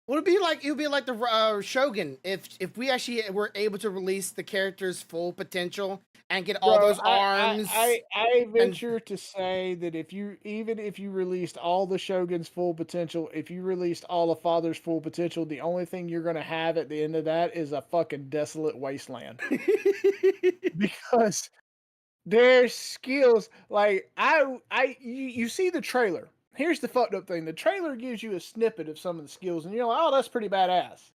Well, it would be like the Shogun if we actually were able to release the character's full potential and get all those arms. I venture to say that if you released all the Shogun's full potential, if you released all of Father's full potential, the only thing you're gonna have at the end of that is a fucking desolate wasteland. Because their skills, like you see the trailer. Here's the fucked up thing. The trailer gives you a snippet of some of the skills, and you're like, oh, that's pretty badass.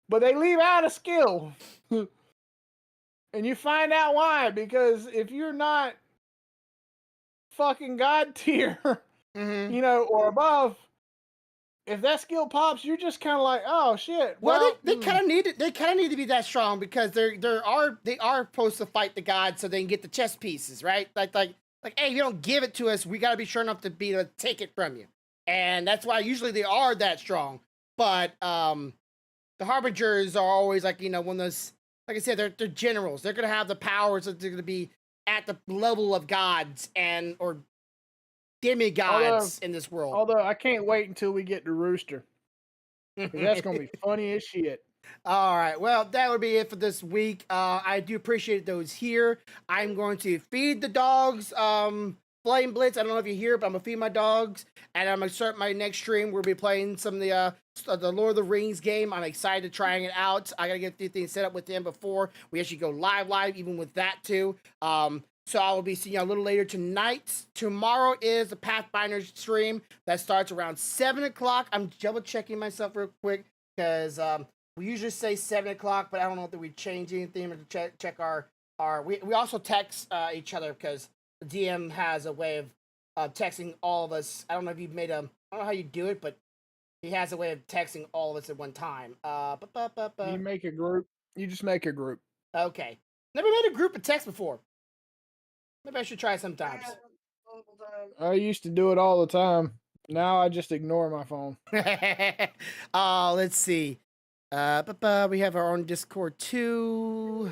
But they leave out a skill. And you find out why. Because if you're not fucking God tier, or above, if that skill pops, you're just kind of like, oh shit. Well, they kind of need it. They kind of need to be that strong because they are supposed to fight the gods so they can get the chess pieces, right? Like, hey, if you don't give it to us, we got to be sure enough to be able to take it from you. And that's why usually they are that strong. But the Harbingers are always like, one of those, like I said, they're generals. They're going to have the powers that they're going to be at the level of gods or demigods in this world. Although I can't wait until we get to Rooster. That's going to be funny as shit. All right. Well, that would be it for this week. I do appreciate those here. I'm going to feed the dogs. Flame Blitz. I don't know if you're here, but I'm gonna feed my dogs, and I'm gonna start my next stream. We'll be playing some of the Lord of the Rings game. I'm excited trying it out. I gotta get a few things set up with them before we actually go live, even with that too. So I will be seeing you a little later tonight. Tomorrow is the Pathfinder stream that starts around 7 o'clock. I'm double checking myself real quick because we usually say 7 o'clock, but I don't know if we change anything to check our. We also text each other because the DM has a way of texting all of us. I don't know if you've made I don't know how you do it, but he has a way of texting all of us at one time. You make a group. You just make a group. Okay. Never made a group of text before. Maybe I should try sometimes. I used to do it all the time. Now I just ignore my phone. Let's see. We have our own Discord too.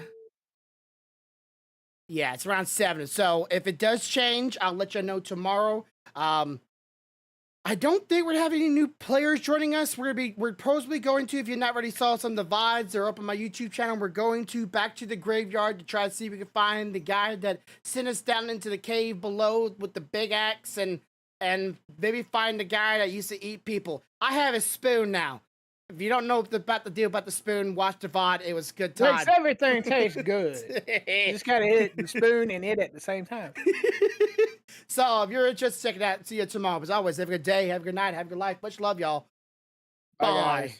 Yeah, it's around 7. So if it does change, I'll let you know tomorrow. I don't think we're having any new players joining us. We're probably going to, if you're not already saw some of the VODs, they're up on my YouTube channel. We're going to back to the graveyard to try to see if we can find the guy that sent us down into the cave below with the big axe and maybe find the guy that used to eat people. I have a spoon now. If you don't know about the deal about the spoon, watch the VOD. It was a good time. Makes everything taste good. You just gotta hit the spoon and eat it at the same time. So if you're interested, check it out. See you tomorrow. As always, have a good day, have a good night, have a good life. Much love, y'all. Bye.